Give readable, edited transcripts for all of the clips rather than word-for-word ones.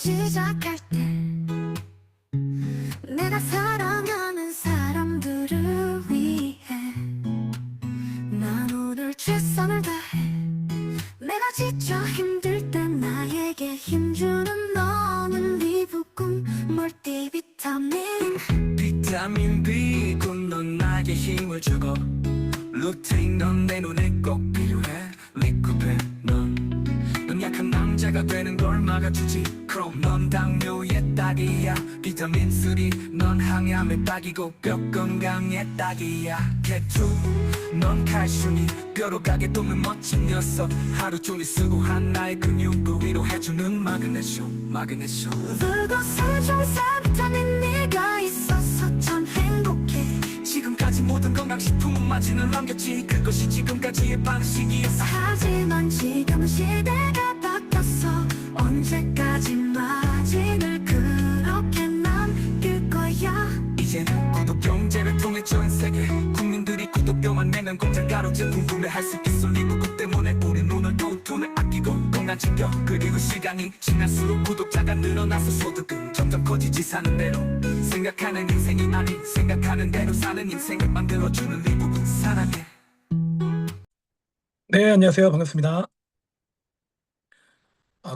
시작할 때 내가 사랑하는 사람들을 위해 난 오늘 최선을 다해. 내가 지쳐 힘들 때 나에게 힘주는 너는 리브군 멀티비타민. 비타민 B군 넌 나에게 힘을 주고, 루테인 넌 내 눈에 꼭 필요해. 리코펜 넌 약한 남자가 되는 걸 막아주지. 크롬 넌 당뇨의 딱이야. 비타민 3 넌 항암의 딱이고 뼈 건강의 딱이야. K2 넌 칼슘이 뼈로 가게 돕는 멋진 녀석. 하루 종일 수고한 나의 근육을 위로해주는 마그네슘. 그것은 중사 비타민 네가 있어서 참 행복해. 지금까지 모든 건강식품은 마진을 남겼지. 그것이 지금까지의 방식이었어. 하지만 지금 시대가 바뀌었어. 언제까지 마진을 그렇게 남길 거야? 이제는 구독 경제를 통해 전 세계 국민들이 구독료만 내면 공장 가로제품 구매할 수 있어. 리브군 때문에 우린 오늘도 돈을 아끼고 건강 지켜. 그리고 시간이 지날수록 구독자가 늘어나서 소득은 점점 커지지. 사는 대로 생각하는 인생이 아닌 생각하는 대로 사는 인생을 만들어주는 리브군 사랑해. 네, 안녕하세요. 반갑습니다.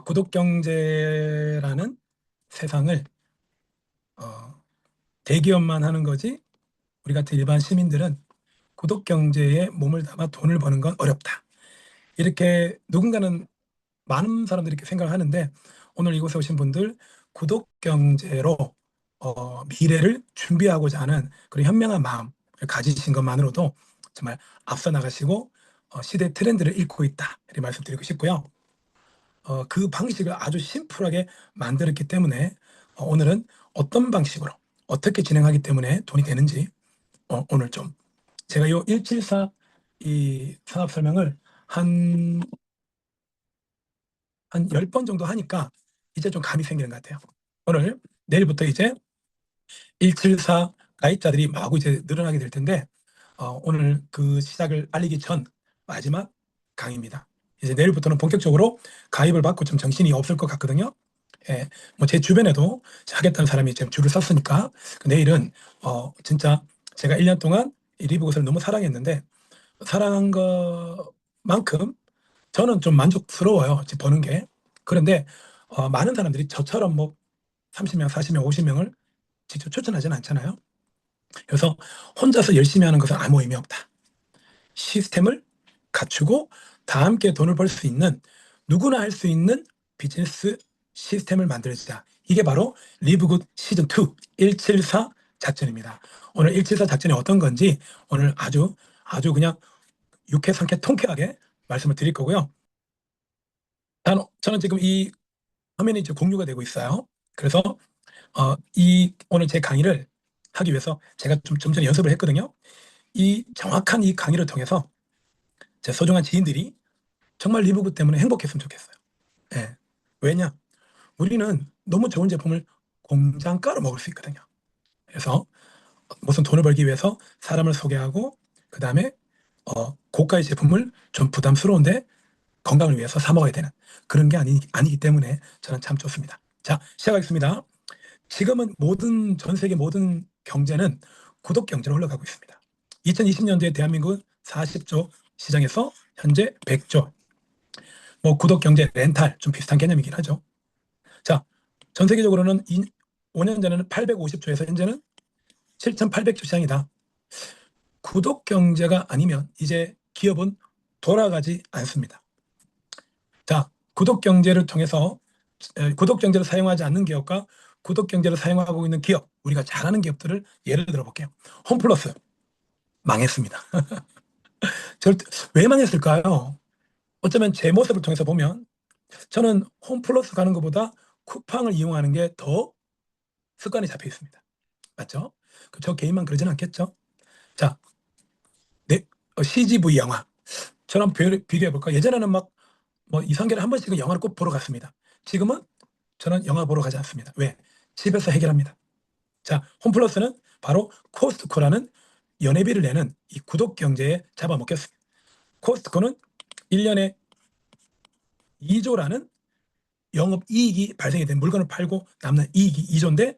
구독 경제라는 세상을 대기업만 하는 거지 우리 같은 일반 시민들은 구독 경제에 몸을 담아 돈을 버는 건 어렵다. 이렇게 누군가는 많은 사람들이 이렇게 생각을 하는데, 오늘 이곳에 오신 분들 구독 경제로 미래를 준비하고자 하는 그런 현명한 마음을 가지신 것만으로도 정말 앞서 나가시고 시대 트렌드를 읽고 있다, 이렇게 말씀드리고 싶고요. 그 방식을 아주 심플하게 만들었기 때문에 오늘은 어떤 방식으로 어떻게 진행하기 때문에 돈이 되는지 오늘 좀 제가 요 174 이 산업 설명을 한 10번 정도 하니까 이제 좀 감이 생기는 것 같아요. 오늘 내일부터 이제 174 가입자들이 마구 이제 늘어나게 될 텐데, 오늘 그 시작을 알리기 전 마지막 강의입니다. 이제 내일부터는 본격적으로 가입을 받고 좀 정신이 없을 것 같거든요. 예, 뭐 제 주변에도 하겠다는 사람이 지금 줄을 섰으니까 내일은 진짜 제가 1년 동안 이 리브굿을 너무 사랑했는데, 사랑한 것만큼 저는 좀 만족스러워요, 지금 버는 게. 그런데 많은 사람들이 저처럼 뭐 30명, 40명, 50명을 직접 추천하지는 않잖아요. 그래서 혼자서 열심히 하는 것은 아무 의미 없다. 시스템을 갖추고 다 함께 돈을 벌 수 있는, 누구나 할 수 있는 비즈니스 시스템을 만들자. 이게 바로 리브굿 시즌2 174 작전입니다. 오늘 174 작전이 어떤 건지 오늘 아주 그냥 유쾌 상쾌 통쾌하게 말씀을 드릴 거고요. 저는 지금 이 화면이 이제 공유가 되고 있어요. 그래서 오늘 제 강의를 하기 위해서 제가 좀 전에 연습을 했거든요. 이 정확한 이 강의를 통해서 제 소중한 지인들이 정말 리브굿 때문에 행복했으면 좋겠어요. 예. 왜냐? 우리는 너무 좋은 제품을 공장가로 먹을 수 있거든요. 그래서 무슨 돈을 벌기 위해서 사람을 소개하고, 그 다음에 고가의 제품을 좀 부담스러운데 건강을 위해서 사 먹어야 되는 그런 게 아니기 때문에 저는 참 좋습니다. 자, 시작하겠습니다. 지금은 전 세계 모든 경제는 구독 경제로 흘러가고 있습니다. 2020년도에 대한민국 40조 시장에서 현재 100조. 뭐 구독 경제, 렌탈 좀 비슷한 개념이긴 하죠. 자, 전 세계적으로는 5년 전에는 850조에서 현재는 7,800조 시장이다. 구독 경제가 아니면 이제 기업은 돌아가지 않습니다. 자, 구독 경제를 통해서 구독 경제를 사용하지 않는 기업과 구독 경제를 사용하고 있는 기업, 우리가 잘하는 기업들을 예를 들어 볼게요. 홈플러스 망했습니다. 왜 망했을까요? 어쩌면 제 모습을 통해서 보면 저는 홈플러스 가는 것보다 쿠팡을 이용하는 게 더 습관이 잡혀 있습니다. 맞죠? 저 개인만 그러진 않겠죠? 자, CGV 영화. 저랑 비교해 볼까? 예전에는 막 뭐 2, 3개월에 한 번씩은 영화를 꼭 보러 갔습니다. 지금은 저는 영화 보러 가지 않습니다. 왜? 집에서 해결합니다. 자, 홈플러스는 바로 코스트코라는 연회비를 내는 이 구독 경제에 잡아먹겠습니다. 코스트코는 1년에 2조라는 영업이익이 발생이 된 물건을 팔고 남는 이익이 2조인데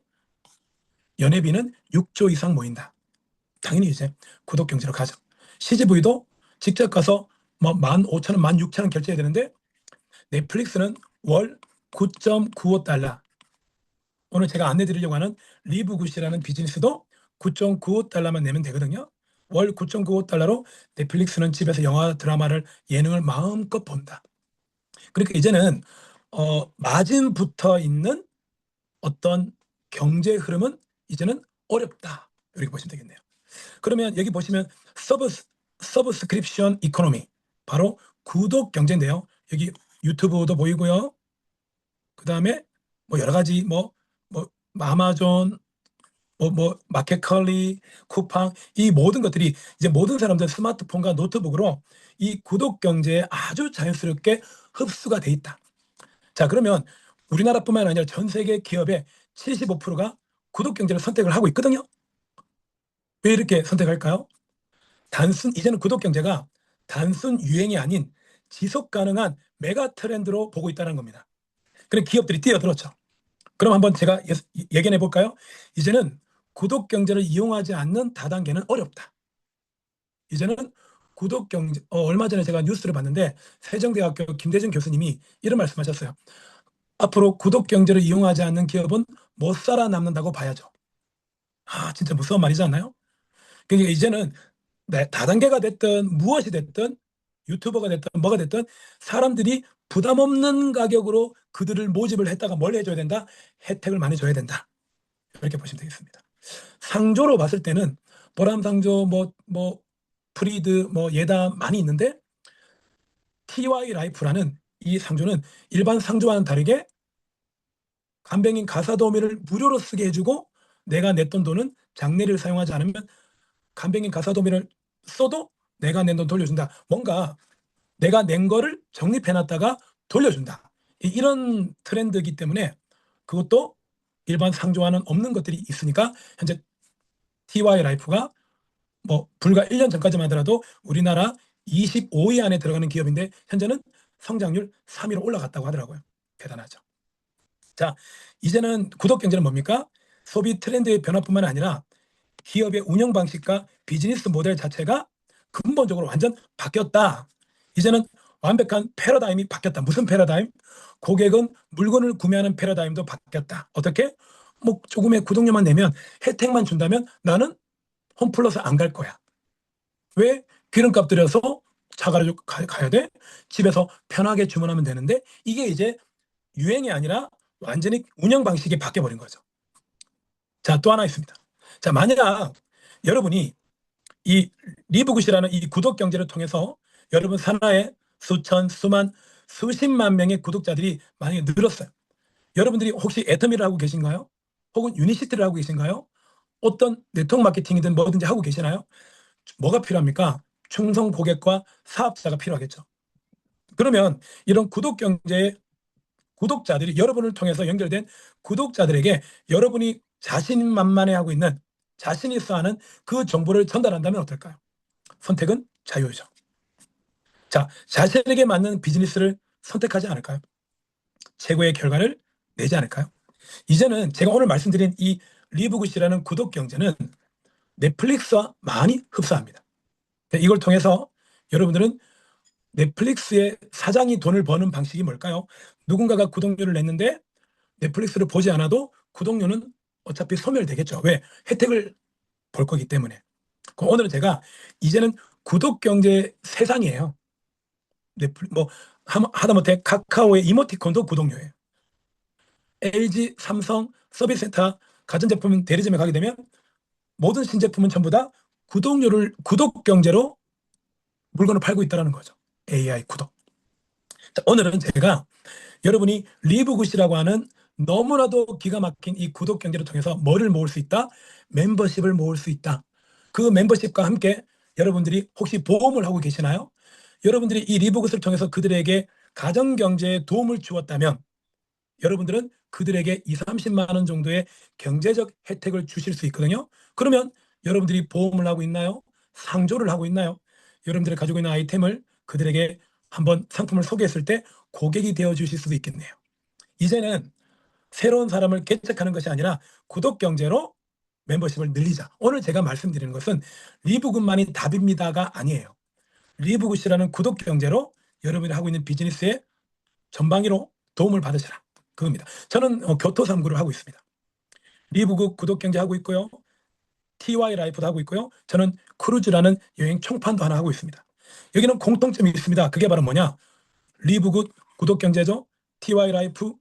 연회비는 6조 이상 모인다. 당연히 이제 구독경제로 가죠. CGV도 직접 가서 뭐 15,000원, 16,000원 결제해야 되는데 넷플릭스는 월 9.95달러. 오늘 제가 안내 드리려고 하는 리브굿이라는 비즈니스도 9.95달러만 내면 되거든요. 월 9.95달러로 넷플릭스는 집에서 영화, 드라마를, 예능을 마음껏 본다. 그러니까 이제는 마진 붙어 있는 어떤 경제 흐름은 이제는 어렵다. 이렇게 보시면 되겠네요. 그러면 여기 보시면 서브스크립션 이코노미, 바로 구독 경제인데요. 여기 유튜브도 보이고요. 그 다음에 뭐 여러 가지 뭐 아마존, 마켓컬리, 쿠팡, 이 모든 것들이 이제 모든 사람들 스마트폰과 노트북으로 이 구독 경제에 아주 자연스럽게 흡수가 돼 있다. 자, 그러면 우리나라뿐만 아니라 전 세계 기업의 75%가 구독 경제를 선택을 하고 있거든요. 왜 이렇게 선택할까요? 이제는 구독 경제가 단순 유행이 아닌 지속 가능한 메가 트렌드로 보고 있다는 겁니다. 그래 기업들이 뛰어들었죠. 그럼 한번 제가 예견해 볼까요? 이제는 구독 경제를 이용하지 않는 다단계는 어렵다. 이제는 구독 경제, 얼마 전에 제가 뉴스를 봤는데 세종대학교 김대중 교수님이 이런 말씀하셨어요. 앞으로 구독 경제를 이용하지 않는 기업은 못 살아남는다고 봐야죠. 아, 진짜 무서운 말이지 않나요? 그러니까 이제는 다단계가 됐든 무엇이 됐든 유튜버가 됐든 뭐가 됐든 사람들이 부담 없는 가격으로 그들을 모집을 했다가 뭘 해줘야 된다? 혜택을 많이 줘야 된다. 이렇게 보시면 되겠습니다. 상조로 봤을 때는 보람상조, 프리드, 예담 많이 있는데 TY 라이프라는 이 상조는 일반 상조와는 다르게 간병인 가사도우미를 무료로 쓰게 해주고 내가 냈던 돈은 장례를 사용하지 않으면 간병인 가사도우미를 써도 내가 낸 돈 돌려준다. 뭔가 내가 낸 거를 적립해놨다가 돌려준다. 이런 트렌드이기 때문에 그것도 일반 상조와는 없는 것들이 있으니까 현재 TY 라이프가 불과 1년 전까지만 하더라도 우리나라 25위 안에 들어가는 기업인데 현재는 성장률 3위로 올라갔다고 하더라고요. 대단하죠. 자, 이제는 구독 경제는 뭡니까? 소비 트렌드의 변화뿐만 아니라 기업의 운영 방식과 비즈니스 모델 자체가 근본적으로 완전 바뀌었다. 이제는 완벽한 패러다임이 바뀌었다. 무슨 패러다임? 고객은 물건을 구매하는 패러다임도 바뀌었다. 어떻게? 조금의 구독료만 내면 혜택만 준다면 나는 홈플러스 안 갈 거야. 왜? 기름값 들여서 차 가야 돼? 집에서 편하게 주문하면 되는데 이게 이제 유행이 아니라 완전히 운영 방식이 바뀌어버린 거죠. 자, 또 하나 있습니다. 자, 만약 여러분이 이 리브굿이라는 이 구독 경제를 통해서 여러분 산하에 수천, 수만, 수십만 명의 구독자들이 만약에 늘었어요. 여러분들이 혹시 애터미를 하고 계신가요? 혹은 유니시티를 하고 계신가요? 어떤 네트워크 마케팅이든 뭐든지 하고 계시나요? 뭐가 필요합니까? 충성 고객과 사업자가 필요하겠죠. 그러면 이런 구독 경제의 구독자들이 여러분을 통해서 연결된 구독자들에게 여러분이 자신만만해하고 있는 자신 있어 하는 그 정보를 전달한다면 어떨까요? 선택은 자유죠. 자, 자신에게 맞는 비즈니스를 선택하지 않을까요? 최고의 결과를 내지 않을까요? 이제는 제가 오늘 말씀드린 이 리브굿이라는 구독 경제는 넷플릭스와 많이 흡사합니다. 이걸 통해서 여러분들은 넷플릭스의 사장이 돈을 버는 방식이 뭘까요? 누군가가 구독료를 냈는데 넷플릭스를 보지 않아도 구독료는 어차피 소멸되겠죠. 왜? 혜택을 볼 거기 때문에. 그럼 오늘은 제가 이제는 구독 경제 세상이에요. 하다못해 카카오의 이모티콘도 구독료예요. LG, 삼성, 서비스센터, 가전제품 대리점에 가게 되면 모든 신제품은 전부 다 구독 경제로 물건을 팔고 있다는 거죠. AI 구독. 자, 오늘은 제가 여러분이 리브굿이라고 하는 너무나도 기가 막힌 이 구독 경제를 통해서 뭐를 모을 수 있다? 멤버십을 모을 수 있다. 그 멤버십과 함께 여러분들이 혹시 보험을 하고 계시나요? 여러분들이 이 리브굿을 통해서 그들에게 가정 경제에 도움을 주었다면 여러분들은 그들에게 20-30만 원 정도의 경제적 혜택을 주실 수 있거든요. 그러면 여러분들이 보험을 하고 있나요? 상조를 하고 있나요? 여러분들이 가지고 있는 아이템을 그들에게 한번 상품을 소개했을 때 고객이 되어 주실 수도 있겠네요. 이제는 새로운 사람을 개척하는 것이 아니라 구독 경제로 멤버십을 늘리자. 오늘 제가 말씀드리는 것은 리브굿만이 답입니다가 아니에요. 리브굿이라는 구독 경제로 여러분이 하고 있는 비즈니스에 전방위로 도움을 받으시라. 그겁니다. 저는 교토 3구를 하고 있습니다. 리브굿 구독 경제 하고 있고요. TY 라이프도 하고 있고요. 저는 크루즈라는 여행 총판도 하나 하고 있습니다. 여기는 공통점이 있습니다. 그게 바로 뭐냐? 리브굿 구독 경제죠. TY 라이프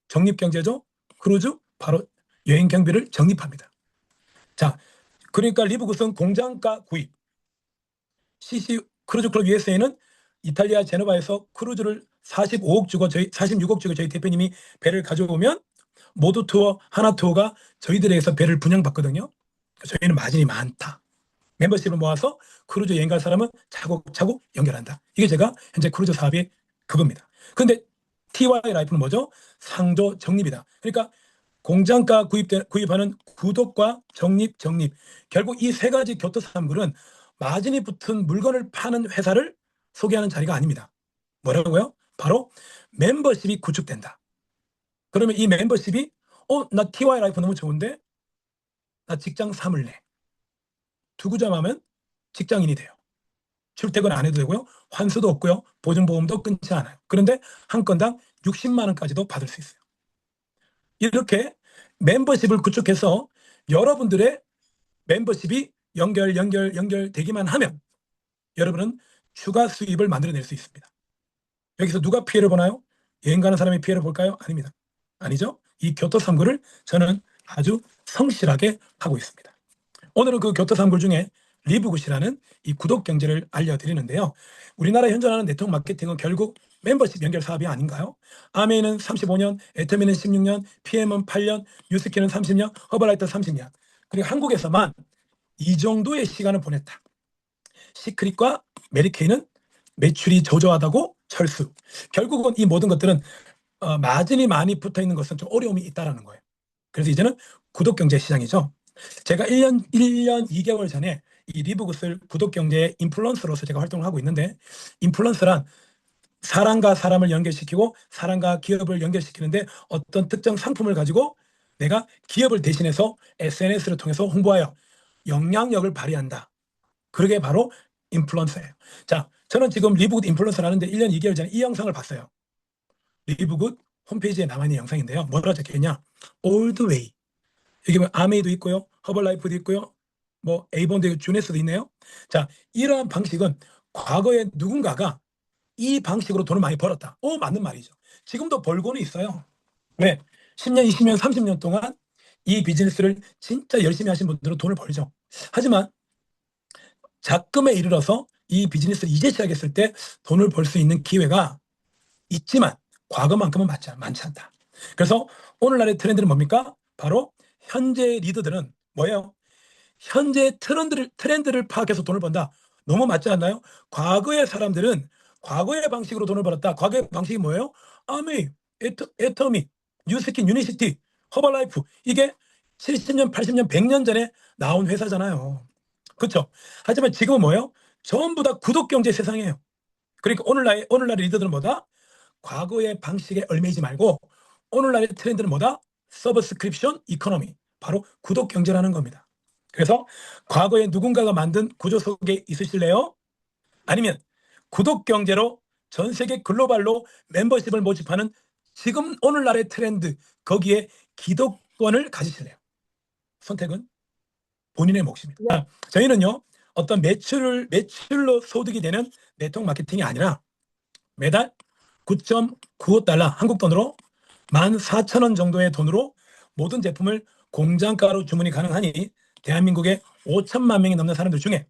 적립 경제죠. 크루즈 바로 여행 경비를 적립합니다. 자, 그러니까 리브굿은 공장가 구입. CC 크루즈 클럽 USA는 이탈리아 제노바에서 크루즈를 45억 주고 46억 주고 저희 대표님이 배를 가져오면 모두 투어 하나 투어가 저희들에게서 배를 분양받거든요. 저희는 마진이 많다. 멤버십을 모아서 크루즈 여행 갈 사람은 차곡차곡 연결한다. 이게 제가 현재 크루즈 사업의 그겁니다. 그런데 TY 라이프는 뭐죠? 상조 적립이다. 그러니까 공장가 구입하는 구독과 적립. 결국 이 세 가지 교토 3구는 마진이 붙은 물건을 파는 회사를 소개하는 자리가 아닙니다. 뭐라고요? 바로 멤버십이 구축된다. 그러면 이 멤버십이 나 TY 라이프 너무 좋은데 나 직장 삼을래. 두구점하면 직장인이 돼요. 출퇴근 안 해도 되고요. 환수도 없고요. 보증보험도 끊지 않아요. 그런데 한 건당 60만 원까지도 받을 수 있어요. 이렇게 멤버십을 구축해서 여러분들의 멤버십이 연결되기만 하면 여러분은 추가 수입을 만들어낼 수 있습니다. 여기서 누가 피해를 보나요? 여행 가는 사람이 피해를 볼까요? 아닙니다. 아니죠? 이 교토 3구를 저는 아주 성실하게 하고 있습니다. 오늘은 그 교토 3구 중에 리브굿이라는 이 구독 경제를 알려드리는데요. 우리나라 현존하는 네트워크 마케팅은 결국 멤버십 연결 사업이 아닌가요? 아메이는 35년, 애터미는 16년, PM은 8년, 유스키는 30년, 허벌라이트 30년. 그리고 한국에서만 이 정도의 시간을 보냈다. 시크릿과 메리케이는 매출이 저조하다고 철수. 결국은 이 모든 것들은 마진이 많이 붙어있는 것은 좀 어려움이 있다는 거예요. 그래서 이제는 구독 경제 시장이죠. 제가 1년 2개월 전에 이 리브굿을 구독 경제의 인플루언서로서 제가 활동을 하고 있는데, 인플루언서란 사람과 사람을 연결시키고 사람과 기업을 연결시키는데 어떤 특정 상품을 가지고 내가 기업을 대신해서 SNS를 통해서 홍보하여 영향력을 발휘한다. 그게 바로 인플루언서예요. 자, 저는 지금 리브굿 인플루언서를 하는데 1년 2개월 전에 이 영상을 봤어요. 리브굿 홈페이지에 나와 있는 영상인데요. 뭐라 적혀있냐? All the way. 여기 뭐 아메이도 있고요. 허벌라이프도 있고요. 뭐 에이본도 있고 주네스도 있네요. 자, 이러한 방식은 과거에 누군가가 이 방식으로 돈을 많이 벌었다. 맞는 말이죠. 지금도 벌고는 있어요. 왜? 10년, 20년, 30년 동안 이 비즈니스를 진짜 열심히 하신 분들은 돈을 벌죠. 하지만 작금에 이르러서 이 비즈니스를 이제 시작했을 때 돈을 벌 수 있는 기회가 있지만 과거만큼은 많지 않다. 그래서 오늘날의 트렌드는 뭡니까? 바로 현재 리더들은 뭐예요? 현재 트렌드를 파악해서 돈을 번다. 너무 맞지 않나요? 과거의 사람들은 과거의 방식으로 돈을 벌었다. 과거의 방식이 뭐예요? 아메이, 애터미, 뉴스킨, 유니시티, 허벌라이프. 이게 70년, 80년, 100년 전에 나온 회사잖아요. 그렇죠? 하지만 지금은 뭐예요? 전부 다 구독 경제 세상이에요. 그러니까 오늘날의 리더들은 뭐다? 과거의 방식에 얽매이지 말고 오늘날의 트렌드는 뭐다? 서브스크립션 이코노미. 바로 구독 경제라는 겁니다. 그래서 과거에 누군가가 만든 구조 속에 있으실래요? 아니면 구독 경제로 전 세계 글로벌로 멤버십을 모집하는 지금 오늘날의 트렌드 거기에 기독권을 가지실래요? 선택은 본인의 몫입니다. 저희는요 어떤 매출로 소득이 되는 네트워크 마케팅이 아니라 매달 9.95달러 한국 돈으로 14,000원 정도의 돈으로 모든 제품을 공장가로 주문이 가능하니 대한민국에 5천만 명이 넘는 사람들 중에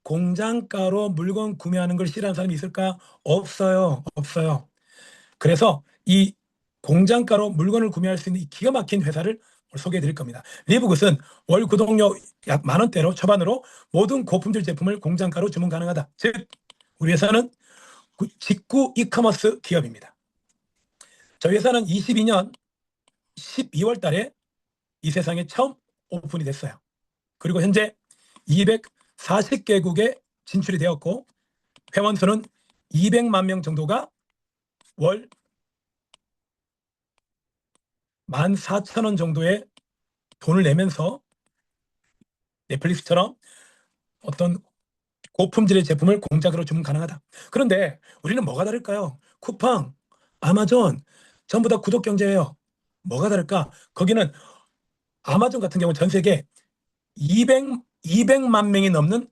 공장가로 물건 구매하는 걸 싫어하는 사람이 있을까? 없어요. 그래서 이 공장가로 물건을 구매할 수 있는 이 기가 막힌 회사를 소개해 드릴 겁니다. 리브굿은 월 구독료 약 10,000원대로 초반으로 모든 고품질 제품을 공장가로 주문 가능하다. 즉 우리 회사는 직구 이커머스 기업입니다. 저희 회사는 22년 12월 달에 이 세상에 처음 오픈이 됐어요. 그리고 현재 240개국에 진출이 되었고 회원 수는 200만 명 정도가 월 14,000원 정도의 돈을 내면서 넷플릭스처럼 어떤 고품질의 제품을 공짜로 주문 가능하다. 그런데 우리는 뭐가 다를까요? 쿠팡, 아마존 전부 다 구독 경제예요. 뭐가 다를까? 거기는 아마존 같은 경우는 전 세계 200만 명이 넘는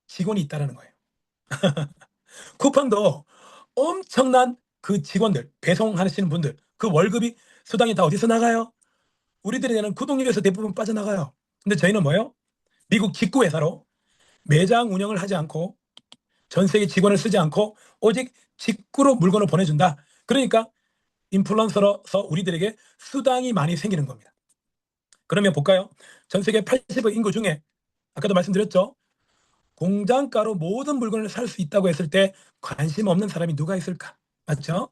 직원이 있다는 거예요. 쿠팡도 엄청난 그 직원들, 배송하시는 분들, 그 월급이 수당이 다 어디서 나가요? 우리들이 내는 구독료에서 대부분 빠져나가요. 근데 저희는 뭐예요? 미국 직구 회사로 매장 운영을 하지 않고 전 세계 직원을 쓰지 않고 오직 직구로 물건을 보내준다. 그러니까 인플루언서로서 우리들에게 수당이 많이 생기는 겁니다. 그러면 볼까요? 전 세계 80억 인구 중에 아까도 말씀드렸죠. 공장가로 모든 물건을 살 수 있다고 했을 때 관심 없는 사람이 누가 있을까? 맞죠?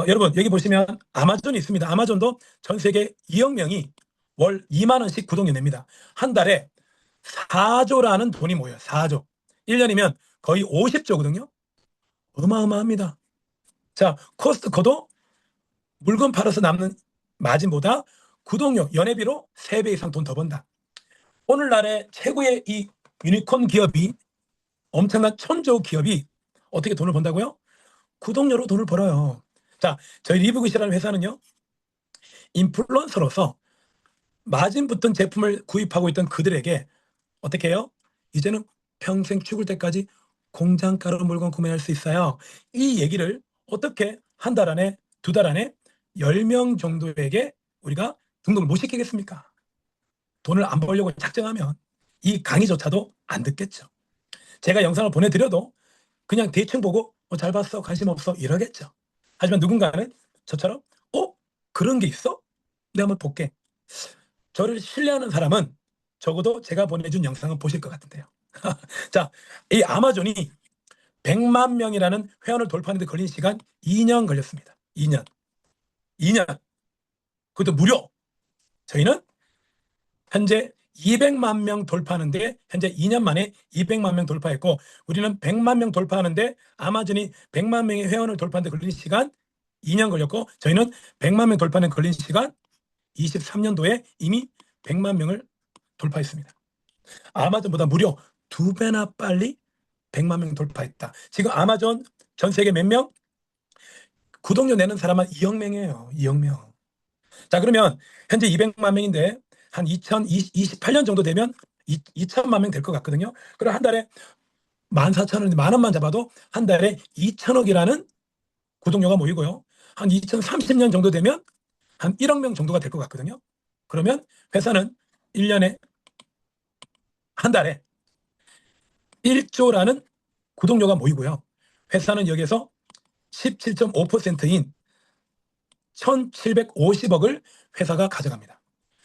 여러분 여기 보시면 아마존이 있습니다. 아마존도 전 세계 2억 명이 월 2만 원씩 구독료 냅니다. 한 달에 4조라는 돈이 모여요. 4조. 1년이면 거의 50조거든요. 어마어마합니다. 자, 코스트코도 물건 팔아서 남는 마진보다 구독료, 연회비로 3배 이상 돈 더 번다. 오늘날의 최고의 이 유니콘 기업이 엄청난 천조 기업이 어떻게 돈을 번다고요? 구독료로 돈을 벌어요. 자, 저희 리브굿이라는 회사는요. 인플루언서로서 마진 붙은 제품을 구입하고 있던 그들에게 어떻게 해요? 이제는 평생 죽을 때까지 공장가로 물건 구매할 수 있어요. 이 얘기를 어떻게 한 달 안에, 2달 안에 10명 정도에게 우리가 등록을 못 시키겠습니까? 돈을 안 벌려고 작정하면 이 강의조차도 안 듣겠죠. 제가 영상을 보내드려도 그냥 대충 보고 잘 봤어, 관심 없어 이러겠죠. 하지만 누군가는 저처럼 그런 게 있어? 내가 한번 볼게. 저를 신뢰하는 사람은 적어도 제가 보내준 영상은 보실 것 같은데요. 자, 이 아마존이 100만 명이라는 회원을 돌파하는 데 걸린 시간 2년 걸렸습니다. 2년. 그것도 무료. 저희는 현재 200만 명 돌파하는데 현재 2년 만에 200만 명 돌파했고 우리는 100만 명 돌파하는데 아마존이 100만 명의 회원을 돌파하는 데 걸린 시간 2년 걸렸고 저희는 100만 명 돌파하는 데 걸린 시간 23년도에 이미 100만 명을 돌파했습니다. 아마존보다 무려 2배나 빨리 100만 명 돌파했다. 지금 아마존 전 세계 몇 명? 구독료 내는 사람은 2억 명이에요. 2억 명. 자, 그러면 현재 200만 명인데 한 2028년 정도 되면 2천만 명 될 것 같거든요. 그럼 한 달에 14,000원, 만 원만 잡아도 한 달에 2천억이라는 구독료가 모이고요. 한 2030년 정도 되면 한 1억 명 정도가 될 것 같거든요. 그러면 회사는 1년에 한 달에 1조라는 구독료가 모이고요. 회사는 여기에서 17.5%인 1,750억을 회사가 가져갑니다.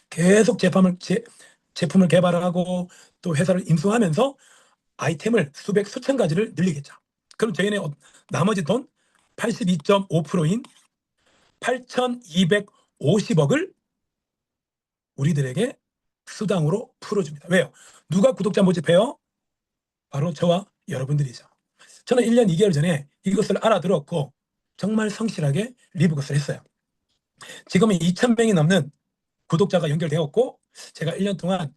계속 제품을 개발하고 또 회사를 인수하면서 아이템을 수백 수천 가지를 늘리겠죠. 그럼 저희는 나머지 돈 82.5%인 8,250억을 우리들에게 수당으로 풀어줍니다. 왜요? 누가 구독자 모집해요? 바로 저와 여러분들이죠. 저는 1년 2개월 전에 이것을 알아들었고 정말 성실하게 리브굿을 했어요. 지금은 2,000명이 넘는 구독자가 연결되었고 제가 1년 동안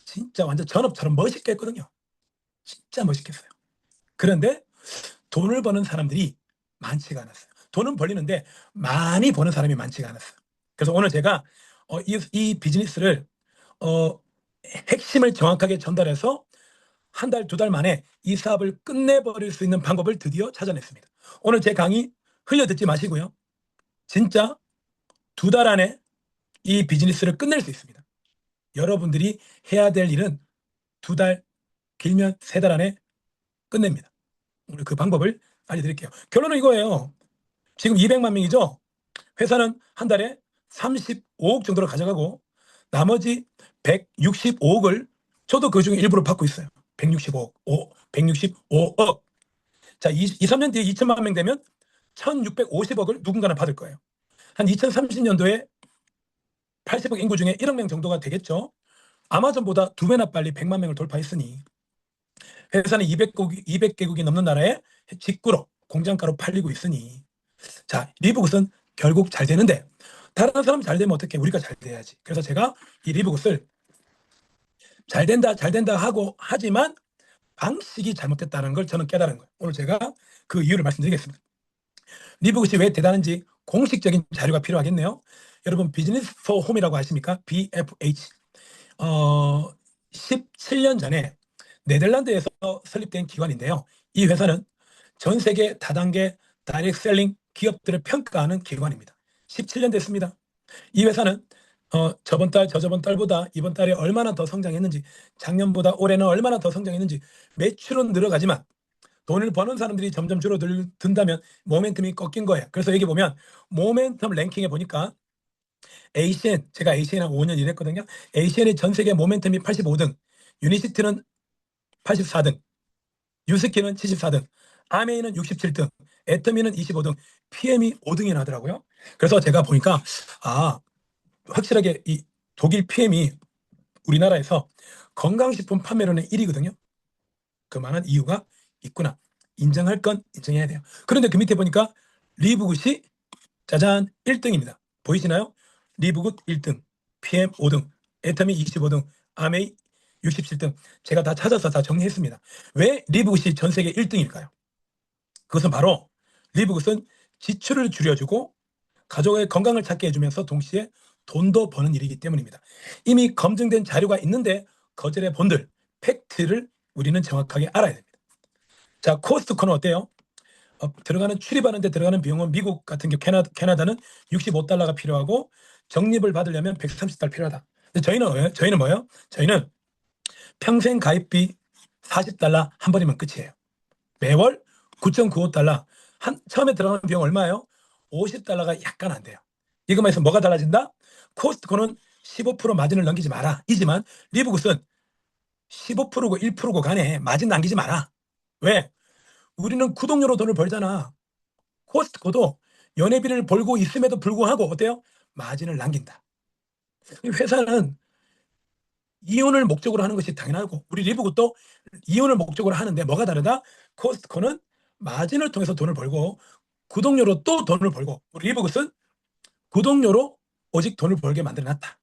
진짜 완전 전업처럼 멋있게 했거든요. 진짜 멋있게 했어요. 그런데 돈을 버는 사람들이 많지가 않았어요. 돈은 벌리는데 많이 버는 사람이 많지가 않았어요. 그래서 오늘 제가 이 비즈니스를 핵심을 정확하게 전달해서 한 달, 2달 만에 이 사업을 끝내버릴 수 있는 방법을 드디어 찾아냈습니다. 오늘 제 강의 흘려듣지 마시고요. 진짜 2달 안에 이 비즈니스를 끝낼 수 있습니다. 여러분들이 해야 될 일은 2달, 길면 3달 안에 끝냅니다. 오늘 그 방법을 알려드릴게요. 결론은 이거예요. 지금 200만 명이죠? 회사는 한 달에 35억 정도를 가져가고 나머지 165억을 저도 그중에 일부를 받고 있어요. 165억. 자, 3년 뒤에 2천만 명 되면 1,650억을 누군가는 받을 거예요. 한 2030년도에 80억 인구 중에 1억 명 정도가 되겠죠. 아마존보다 2배나 빨리 100만 명을 돌파했으니 회사는 200개국이 넘는 나라에 직구로 공장가로 팔리고 있으니 자, 리브굿은 결국 잘 되는데 다른 사람 잘 되면 어떻게 우리가 잘 돼야지. 그래서 제가 이 리브굿을 잘 된다 하고 하지만 방식이 잘못됐다는 걸 저는 깨달은 거예요. 오늘 제가 그 이유를 말씀드리겠습니다. 리브굿이 왜 대단한지 공식적인 자료가 필요하겠네요. 여러분 비즈니스 포 홈이라고 아십니까? BFH. 17년 전에 네덜란드에서 설립된 기관인데요. 이 회사는 전 세계 다단계 다이렉트 셀링 기업들을 평가하는 기관입니다. 17년 됐습니다. 이 회사는 저번 달, 저저번 달보다 이번 달에 얼마나 더 성장했는지, 작년보다 올해는 얼마나 더 성장했는지, 매출은 늘어가지만 돈을 버는 사람들이 점점 줄어든다면 모멘텀이 꺾인 거예요. 그래서 여기 보면 모멘텀 랭킹에 보니까 ACN, 제가 ACN하고 5년 일했거든요. ACN의 전 세계 모멘텀이 85등, 유니시티는 84등, 유스키는 74등, 아메이는 67등, 애터미는 25등, PM이 5등이나 하더라고요. 그래서 제가 보니까 확실하게 이 독일 PM이 우리나라에서 건강식품 판매로는 1위거든요. 그만한 이유가 있구나. 인정할 건 인정해야 돼요. 그런데 그 밑에 보니까 리브굿이 짜잔 1등입니다. 보이시나요? 리브굿 1등, PM 5등, 애터미 25등, 아메이 67등. 제가 다 찾아서 다 정리했습니다. 왜 리브굿이 전 세계 1등일까요? 그것은 바로 리브굿은 지출을 줄여주고 가족의 건강을 찾게 해주면서 동시에 돈도 버는 일이기 때문입니다. 이미 검증된 자료가 있는데 거절의 본들, 팩트를 우리는 정확하게 알아야 됩니다. 자, 코스트코는 어때요? 들어가는 출입하는데 들어가는 비용은 미국 같은 경우 캐나다는 $65가 필요하고 적립을 받으려면 $130 필요하다. 근데 저희는 뭐예요? 저희는 평생 가입비 $40 한 번이면 끝이에요. 매월 $9.95. 처음에 들어가는 비용 얼마예요? $50가 약간 안 돼요. 이것만 해서 뭐가 달라진다? 코스트코는 15% 마진을 넘기지 마라. 이지만 리브굿은 15%고 1%고 간에 마진 남기지 마라. 왜? 우리는 구독료로 돈을 벌잖아. 코스트코도 연회비를 벌고 있음에도 불구하고 어때요? 마진을 남긴다. 이 회사는 이윤을 목적으로 하는 것이 당연하고 우리 리브굿도 이윤을 목적으로 하는데 뭐가 다르다? 코스트코는 마진을 통해서 돈을 벌고 구독료로 또 돈을 벌고 우리 리브굿은 구독료로 오직 돈을 벌게 만들어놨다.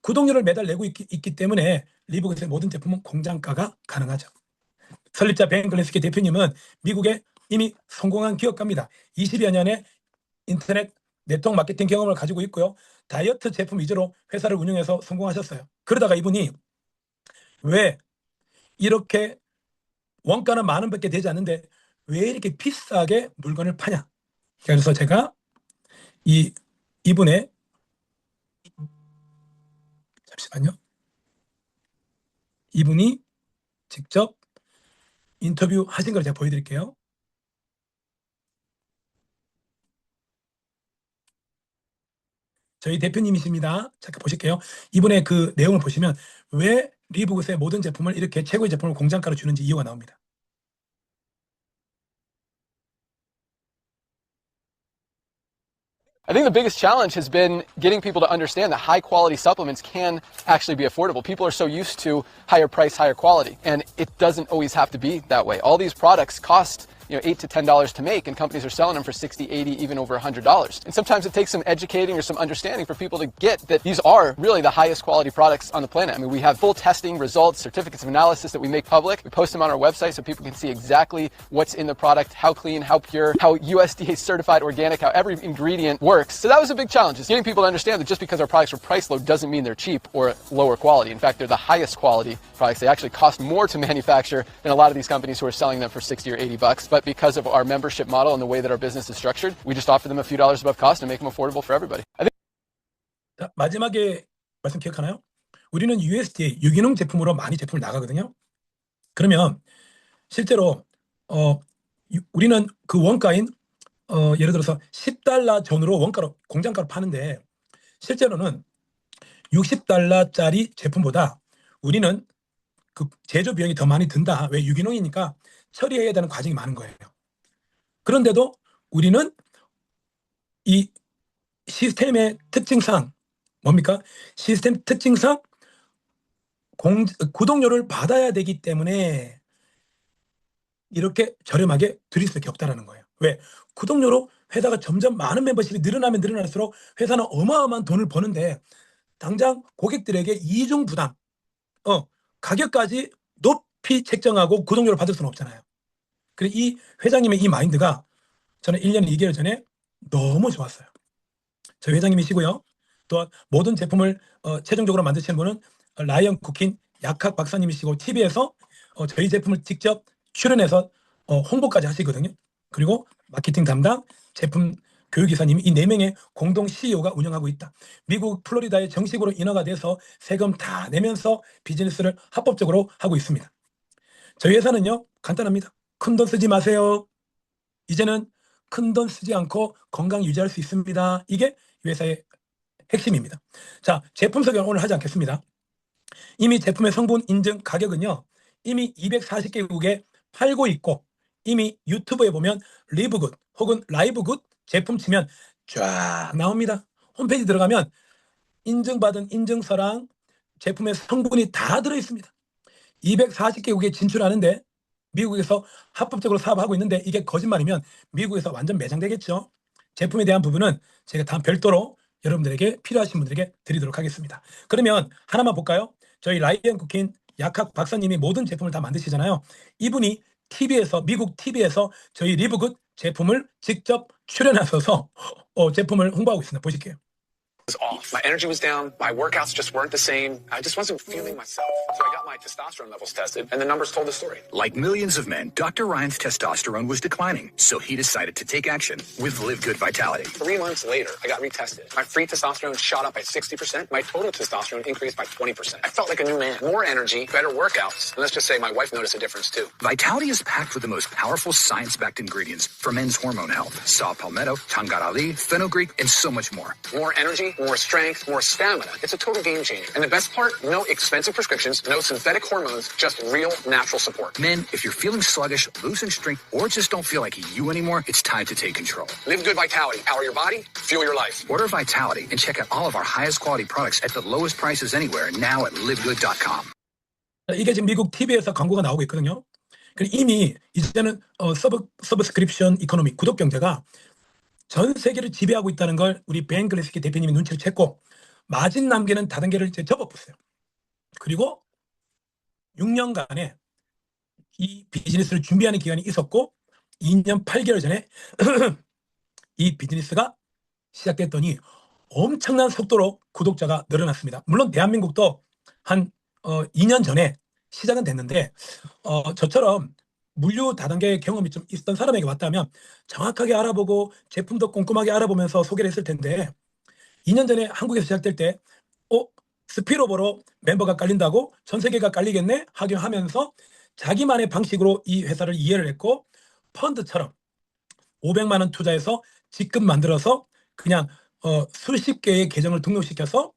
구독료를 매달 내고 있기 때문에 리브굿의 모든 제품은 공장가가 가능하죠. 설립자 벤 글린스키 대표님은 미국에 이미 성공한 기업가입니다. 20여 년의 인터넷 네트워크 마케팅 경험을 가지고 있고요. 다이어트 제품 위주로 회사를 운영해서 성공하셨어요. 그러다가 이분이 왜 이렇게 원가는 만 원밖에 되지 않는데 왜 이렇게 비싸게 물건을 파냐? 그래서 제가 이분의 잠시만요. 이분이 직접 인터뷰 하신 걸 제가 보여드릴게요. 저희 대표님이십니다. 잠깐 보실게요. 이분의 그 내용을 보시면 왜 리브굿의 모든 제품을 이렇게 최고의 제품을 공장가로 주는지 이유가 나옵니다. I think the biggest challenge has been getting people to understand that high quality supplements can actually be affordable. People are so used to higher price, higher quality, and it doesn't always have to be that way. All these products cost $8 to $10 to make, and companies are selling them for $60, $80, even over $100. And sometimes it takes some educating or some understanding for people to get that these are really the highest quality products on the planet. I mean, we have full testing results, certificates of analysis that we make public. We post them on our website so people can see exactly what's in the product, how clean, how pure, how USDA certified organic, how every ingredient works. So that was a big challenge, is getting people to understand that just because our products are priced low doesn't mean they're cheap or lower quality. In fact, they're the highest quality products. They actually cost more to manufacture than a lot of these companies who are selling them for $60 or $80. But because of our membership model and the way that our business is structured, we just offer them a few dollars above cost and make them affordable for everybody. 자, 마지막에 말씀 기억하나요? 우리는 USDA 유기농 제품으로 많이 제품을 나가거든요. 그러면 실제로 우리는 그 원가인 예를 들어서 $10 전후로 원가로 공장가로 파는데 실제로는 $60짜리 제품보다 우리는 그 제조 비용이 더 많이 든다. 왜? 유기농이니까 처리해야 되는 과정이 많은 거예요. 그런데도 우리는 이 시스템의 특징상 뭡니까? 시스템 특징상 구독료를 받아야 되기 때문에 이렇게 저렴하게 드릴 수밖에 없다는 거예요. 왜? 구독료로 회사가 점점 많은 멤버십이 늘어나면 늘어날수록 회사는 어마어마한 돈을 버는데 당장 고객들에게 이중 부담, 가격까지 높이 책정하고 구독료를 받을 수는 없잖아요. 그래서 이 회장님의 이 마인드가 저는 1년 2개월 전에 너무 좋았어요. 저희 회장님이시고요. 또 모든 제품을 최종적으로 만드시는 분은 라이언 쿠킨 약학 박사님이시고 TV에서 저희 제품을 직접 출연해서 홍보까지 하시거든요. 그리고 마케팅 담당, 제품 교육이사님이 이 4명의 공동 CEO가 운영하고 있다. 미국 플로리다에 정식으로 인허가 돼서 세금 다 내면서 비즈니스를 합법적으로 하고 있습니다. 저희 회사는요, 간단합니다. 큰돈 쓰지 마세요. 이제는 큰돈 쓰지 않고 건강 유지할 수 있습니다. 이게 이 회사의 핵심입니다. 자, 제품 소개는 오늘 하지 않겠습니다. 이미 제품의 성분 인증 가격은요, 이미 240개국에 팔고 있고, 이미 유튜브에 보면 리브굿 혹은 라이브굿 제품 치면 쫙 나옵니다. 홈페이지 들어가면 인증받은 인증서랑 제품의 성분이 다 들어있습니다. 240개국에 진출하는데 미국에서 합법적으로 사업하고 있는데 이게 거짓말이면 미국에서 완전 매장되겠죠. 제품에 대한 부분은 제가 다음 별도로 여러분들에게 필요하신 분들에게 드리도록 하겠습니다. 그러면 하나만 볼까요? 저희 라이언 쿠킨 약학 박사님이 모든 제품을 다 만드시잖아요. 이분이 TV에서 미국 TV에서 저희 리브굿 제품을 직접 출연하셔서 제품을 홍보하고 있습니다. 보실게요. Was off. My energy was down. My workouts just weren't the same. I just wasn't feeling myself. So I got my testosterone levels tested, and the numbers told the story. Like millions of men, Dr. Ryan's testosterone was declining, so he decided to take action with Live Good Vitality. 3 months later, I got retested. My free testosterone shot up by 60%. My total testosterone increased by 20%. I felt like a new man. More energy, better workouts. And let's just say my wife noticed a difference too. Vitality is packed with the most powerful science-backed ingredients for men's hormone health. Saw palmetto, tangarali, fenugreek, and so much more. More energy, more strength, more stamina. It's a total game changer. And the best part, no expensive prescriptions, no synthetic hormones, just real natural support. Men, if you're feeling sluggish, losing strength, or just don't feel like you anymore, it's time to take control. Live Good Vitality. Power your body, fuel your life. Order Vitality and check out all of our highest quality products at the lowest prices anywhere now at livegood.com. 이게 지금 미국 TV에서 광고가 나오고 있거든요. 그리고 이미 이제는 서브스크립션 이코노미, 구독 경제가 전 세계를 지배하고 있다는 걸 우리 벤 글래스키 대표님이 눈치를 챘고 마진 남기는 다단계를 이제 접어봤어요. 그리고 6년간의 이 비즈니스를 준비하는 기간이 있었고 2년 8개월 전에 이 비즈니스가 시작됐더니 엄청난 속도로 구독자가 늘어났습니다. 물론 대한민국도 한 2년 전에 시작은 됐는데 저처럼 물류 다단계 경험이 좀 있던 사람에게 왔다면 정확하게 알아보고 제품도 꼼꼼하게 알아보면서 소개를 했을 텐데 2년 전에 한국에서 시작될 때 스피로버로 멤버가 깔린다고 전 세계가 깔리겠네 하면서 자기만의 방식으로 이 회사를 이해를 했고 펀드처럼 500만 원 투자해서 직급 만들어서 그냥 수십 개의 계정을 등록시켜서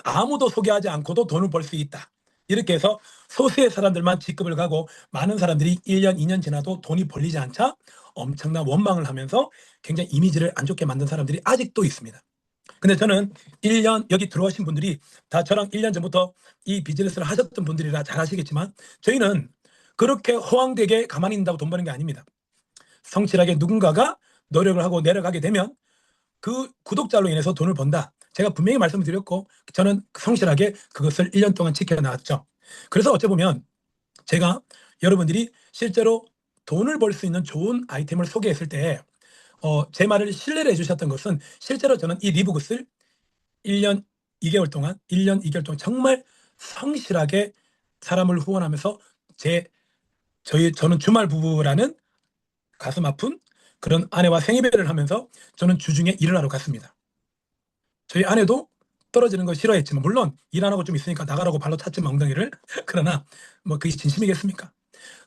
아무도 소개하지 않고도 돈을 벌 수 있다. 이렇게 해서 소수의 사람들만 직급을 가고 많은 사람들이 1년, 2년 지나도 돈이 벌리지 않자 엄청난 원망을 하면서 굉장히 이미지를 안 좋게 만든 사람들이 아직도 있습니다. 근데 저는 1년 여기 들어오신 분들이 다 저랑 1년 전부터 이 비즈니스를 하셨던 분들이라 잘 아시겠지만 저희는 그렇게 허황되게 가만히 있는다고 돈 버는 게 아닙니다. 성실하게 누군가가 노력을 하고 내려가게 되면 그 구독자로 인해서 돈을 번다. 제가 분명히 말씀을 드렸고 저는 성실하게 그것을 1년 동안 지켜나왔죠. 그래서 어찌 보면 제가 여러분들이 실제로 돈을 벌 수 있는 좋은 아이템을 소개했을 때 제 말을 신뢰를 해주셨던 것은 실제로 저는 이 리브굿을 1년 2개월 동안 정말 성실하게 사람을 후원하면서 저는 주말 부부라는 가슴 아픈 그런 아내와 생이별을 하면서 저는 주중에 일을 하러 갔습니다. 저희 아내도 떨어지는 거 싫어했지만 물론 일 안 하고 좀 있으니까 나가라고 발로 찼지만 엉덩이를 그러나 뭐 그게 진심이겠습니까?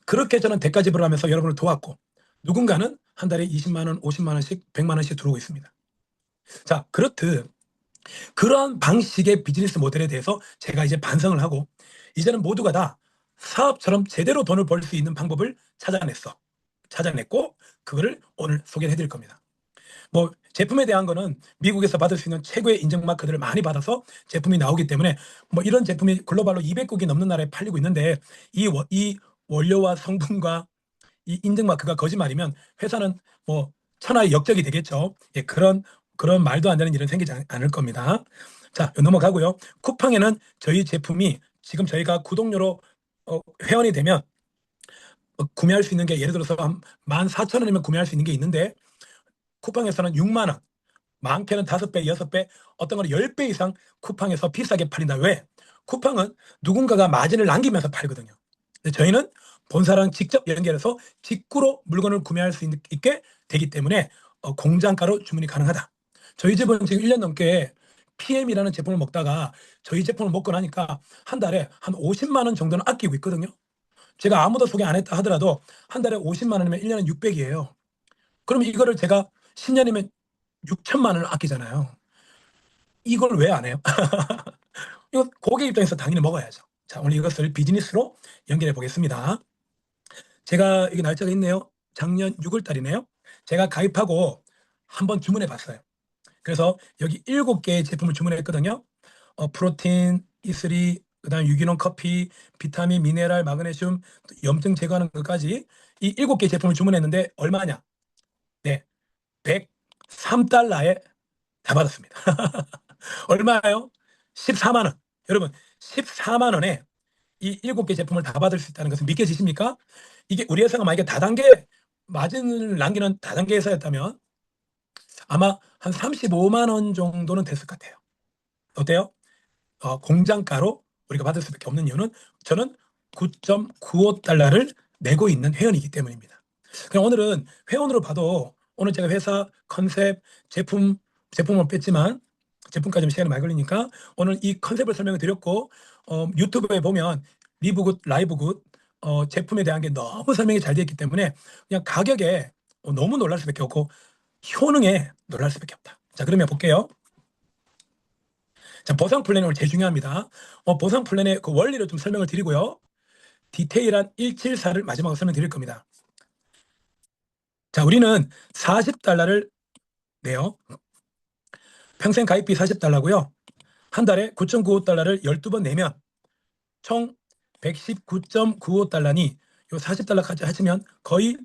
그렇게 저는 대가 지불하면서 여러분을 도왔고 누군가는 한 달에 20만 원, 50만 원씩, 100만 원씩 들어오고 있습니다. 자, 그렇듯 그러한 방식의 비즈니스 모델에 대해서 제가 이제 반성을 하고 이제는 모두가 다 사업처럼 제대로 돈을 벌 수 있는 방법을 찾아냈고 그거를 오늘 소개를 해드릴 겁니다. 뭐 제품에 대한 거는 미국에서 받을 수 있는 최고의 인증 마크들을 많이 받아서 제품이 나오기 때문에 뭐 이런 제품이 글로벌로 200국이 넘는 나라에 팔리고 있는데 이 원료와 성분과 이 인증 마크가 거짓말이면 회사는 뭐 천하의 역적이 되겠죠. 예, 그런 말도 안 되는 일은 생기지 않을 겁니다. 자, 넘어가고요. 쿠팡에는 저희 제품이 지금 저희가 구독료로 회원이 되면 구매할 수 있는 게 예를 들어서 한 14,000원이면 구매할 수 있는 게 있는데 쿠팡에서는 6만 원, 많게는 5배, 6배, 어떤 거는 10배 이상 쿠팡에서 비싸게 팔린다. 왜? 쿠팡은 누군가가 마진을 남기면서 팔거든요. 근데 저희는 본사랑 직접 연결해서 직구로 물건을 구매할 수 있게 되기 때문에 공장가로 주문이 가능하다. 저희 집은 지금 1년 넘게 PM이라는 제품을 먹다가 저희 제품을 먹고 나니까 한 달에 한 50만 원 정도는 아끼고 있거든요. 제가 아무도 소개 안 했다 하더라도 한 달에 50만 원이면 1년은 600이에요. 그러면 이거를 제가 10년이면 6천만 원을 아끼잖아요. 이걸 왜 안 해요? 이거 고객 입장에서 당연히 먹어야죠. 자, 오늘 이것을 비즈니스로 연결해 보겠습니다. 제가 여기 날짜가 있네요. 작년 6월 달이네요. 제가 가입하고 한번 주문해 봤어요. 그래서 여기 7개의 제품을 주문했거든요. 프로틴, E3, 그다음 유기농 커피, 비타민, 미네랄, 마그네슘, 염증 제거하는 것까지 이 7개 제품을 주문했는데 얼마냐? 네, 103달러에 다 받았습니다. 얼마예요? 14만 원. 여러분, 14만 원에 이 7개 제품을 다 받을 수 있다는 것은 믿겨지십니까? 이게 우리 회사가 만약에 다단계 마진을 남기는 다단계 회사였다면 아마 한 35만 원 정도는 됐을 것 같아요. 어때요? 공장가로 우리가 받을 수밖에 없는 이유는 저는 9.95달러를 내고 있는 회원이기 때문입니다. 그럼 오늘은 회원으로 봐도 오늘 제가 회사 컨셉, 제품을 뺐지만 제품까지는 시간이 많이 걸리니까 오늘 이 컨셉을 설명을 드렸고 유튜브에 보면 리브굿, 라이브굿 제품에 대한 게 너무 설명이 잘 되어 있기 때문에 그냥 가격에 너무 놀랄 수밖에 없고 효능에 놀랄 수밖에 없다. 자, 그러면 볼게요. 자, 보상 플랜이 오늘 제일 중요합니다. 보상 플랜의 그 원리를 좀 설명을 드리고요. 디테일한 174를 마지막으로 설명드릴 겁니다. 자, 우리는 40달러를 내요. 평생 가입비 40달러고요. 한 달에 9.95달러를 12번 내면 총 119.95달러니 요 40달러까지 하시면 거의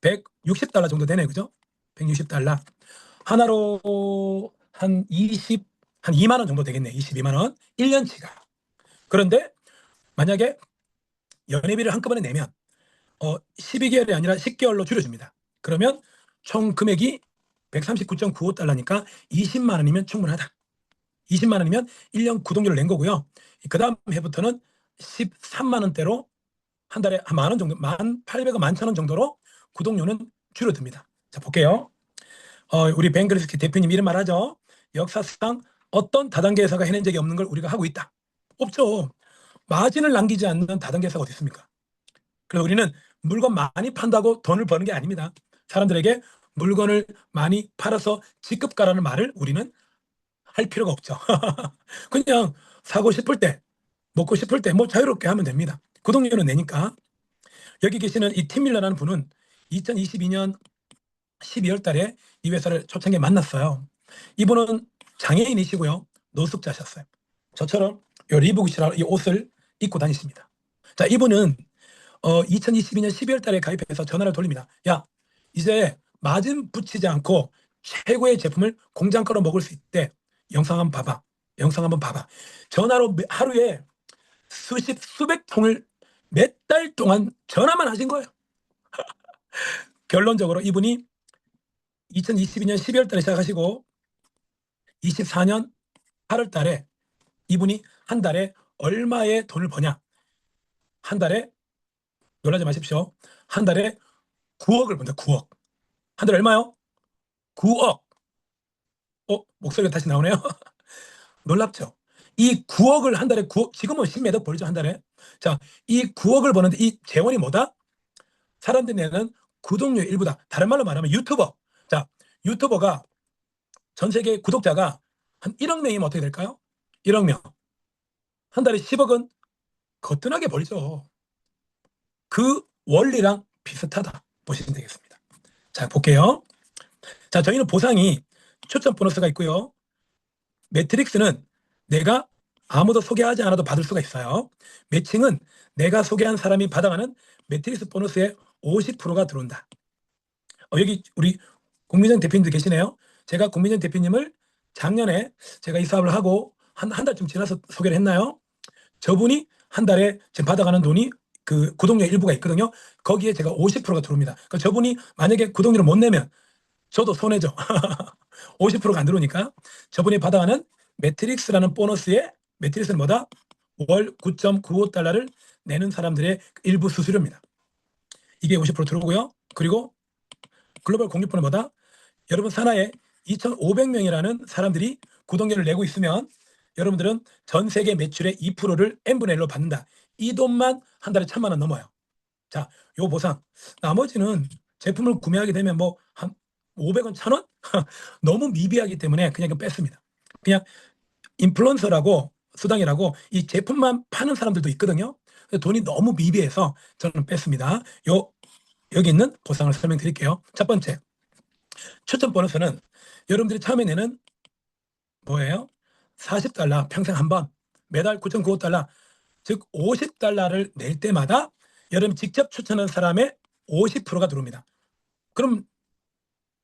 160달러 정도 되네요. 그죠? 160달러. 하나로 한 2만 원 정도 되겠네. 22만 원. 1년치가. 그런데 만약에 연회비를 한꺼번에 내면 12개월이 아니라 10개월로 줄여줍니다. 그러면 총 금액이 139.95달러니까 20만 원이면 충분하다. 20만 원이면 1년 구독료를 낸 거고요. 그 다음 해부터는 13만 원대로 한 달에 한 만 원 정도, 1,800원, 11,000원 정도로 구독료는 줄어듭니다. 자, 볼게요. 우리 뱅글스키 대표님 이런 말 하죠. 역사상 어떤 다단계 회사가 해낸 적이 없는 걸 우리가 하고 있다. 없죠. 마진을 남기지 않는 다단계 회사가 어디 있습니까? 그래서 우리는 물건 많이 판다고 돈을 버는 게 아닙니다. 사람들에게 물건을 많이 팔아서 지급가라는 말을 우리는 할 필요가 없죠. 그냥 사고 싶을 때, 먹고 싶을 때 뭐 자유롭게 하면 됩니다. 구독료는 내니까. 여기 계시는 이 팀밀러라는 분은 2022년 12월 달에 이 회사를 초창기에 만났어요. 이분은 장애인이시고요. 노숙자셨어요. 저처럼 이 리브굿이라는 이 옷을 입고 다니십니다. 자, 이분은 2022년 12월 달에 가입해서 전화를 돌립니다. 야, 이제 마진 붙이지 않고 최고의 제품을 공장가로 먹을 수 있대. 영상 한번 봐봐. 영상 한번 봐봐. 전화로 하루에 수백 통을 몇 달 동안 전화만 하신 거예요. 결론적으로 이분이 2022년 12월 달에 시작하시고 24년 8월 달에 이분이 한 달에 얼마의 돈을 버냐? 한 달에 놀라지 마십시오. 한 달에 9억을 번다. 9억. 한 달에 얼마요? 9억. 목소리가 다시 나오네요. 놀랍죠? 이 9억을 한 달에 9억, 지금은 10몇 억 벌죠, 한 달에. 자, 이 9억을 버는데 이 재원이 뭐다? 사람들이 내는 구독료의 일부다. 다른 말로 말하면 유튜버. 자, 유튜버가 전 세계 구독자가 한 1억 명이면 어떻게 될까요? 1억 명. 한 달에 10억은 거뜬하게 벌죠. 그 원리랑 비슷하다 보시면 되겠습니다. 자, 볼게요. 자, 저희는 보상이 추천 보너스가 있고요. 매트릭스는 내가 아무도 소개하지 않아도 받을 수가 있어요. 매칭은 내가 소개한 사람이 받아가는 매트릭스 보너스의 50%가 들어온다. 여기 우리 공민정 대표님도 계시네요. 제가 공민정 대표님을 작년에 제가 이 사업을 하고 한 달쯤 지나서 소개를 했나요? 저분이 한 달에 지금 받아가는 돈이 그 구독료 일부가 있거든요. 거기에 제가 50%가 들어옵니다. 그러니까 저분이 만약에 구독료를 못 내면 저도 손해죠. 50%가 안 들어오니까 저분이 받아가는 매트릭스라는 보너스에 매트릭스는 뭐다? 월 9.95달러를 내는 사람들의 일부 수수료입니다. 이게 50% 들어오고요. 그리고 글로벌 공유폰은 뭐다? 여러분 산하에 2,500명이라는 사람들이 구독료를 내고 있으면 여러분들은 전 세계 매출의 2%를 n분의 1로 받는다. 이 돈만 한 달에 1,000만 원 넘어요. 자, 요 보상. 나머지는 제품을 구매하게 되면 뭐 한 500원, 1,000원? 너무 미비하기 때문에 그냥 이거 뺐습니다. 그냥 인플루언서라고 수당이라고 이 제품만 파는 사람들도 있거든요. 돈이 너무 미비해서 저는 뺐습니다. 여기 있는 보상을 설명드릴게요. 첫 번째, 추천 보너스는 여러분들이 처음에 내는 뭐예요? 40달러 평생 한 번, 매달 9.95달러, 즉 50달러를 낼 때마다 여러분 직접 추천한 사람의 50%가 들어옵니다. 그럼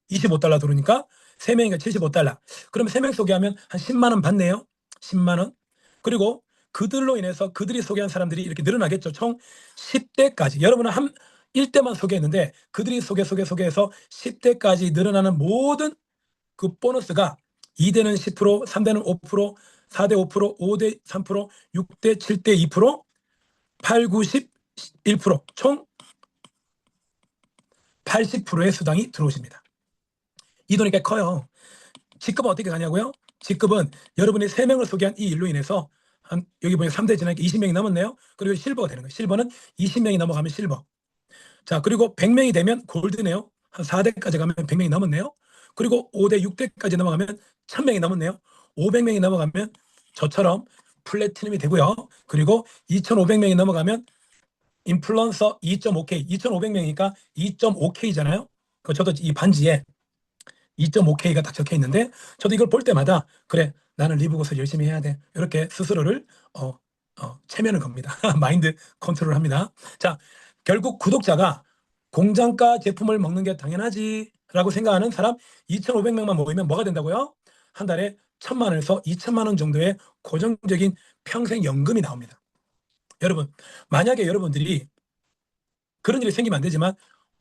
25달러 들어오니까 3명이니까 75달러. 그럼 3명 소개하면 한 10만 원 받네요. 10만 원. 그리고 그들로 인해서 그들이 소개한 사람들이 이렇게 늘어나겠죠. 총 10대까지. 여러분은 한 1대만 소개했는데 그들이 소개해서 10대까지 늘어나는 모든 그 보너스가 2대는 10%, 3대는 5%, 4대 5%, 5대 3%, 6대 7대 2%, 8, 9, 10, 1%, 총 80%의 수당이 들어오십니다. 이 돈이 꽤 커요. 직급은 어떻게 가냐고요? 직급은 여러분이 3명을 소개한 이 일로 인해서 한 여기 보면 3대 지나니까 20명이 넘었네요. 그리고 실버가 되는 거예요. 실버는 20명이 넘어가면 실버. 자, 그리고 100명이 되면 골드네요. 한 4대까지 가면 100명이 넘었네요. 그리고 5대, 6대까지 넘어가면 1000명이 넘었네요. 500명이 넘어가면 저처럼 플래티넘이 되고요. 그리고 2500명이 넘어가면 인플루언서 2.5K, 2500명이니까 2.5K잖아요. 저도 이 반지에 2.5K가 딱 적혀 있는데 저도 이걸 볼 때마다 그래 나는 리브굿을 열심히 해야 돼 이렇게 스스로를 체면을 겁니다. 마인드 컨트롤을 합니다. 자, 결국 구독자가 공장가 제품을 먹는 게 당연하지 라고 생각하는 사람 2,500명만 모이면 뭐가 된다고요? 한 달에 1,000만 원에서 2,000만 원 정도의 고정적인 평생 연금이 나옵니다. 여러분 만약에 여러분들이 그런 일이 생기면 안 되지만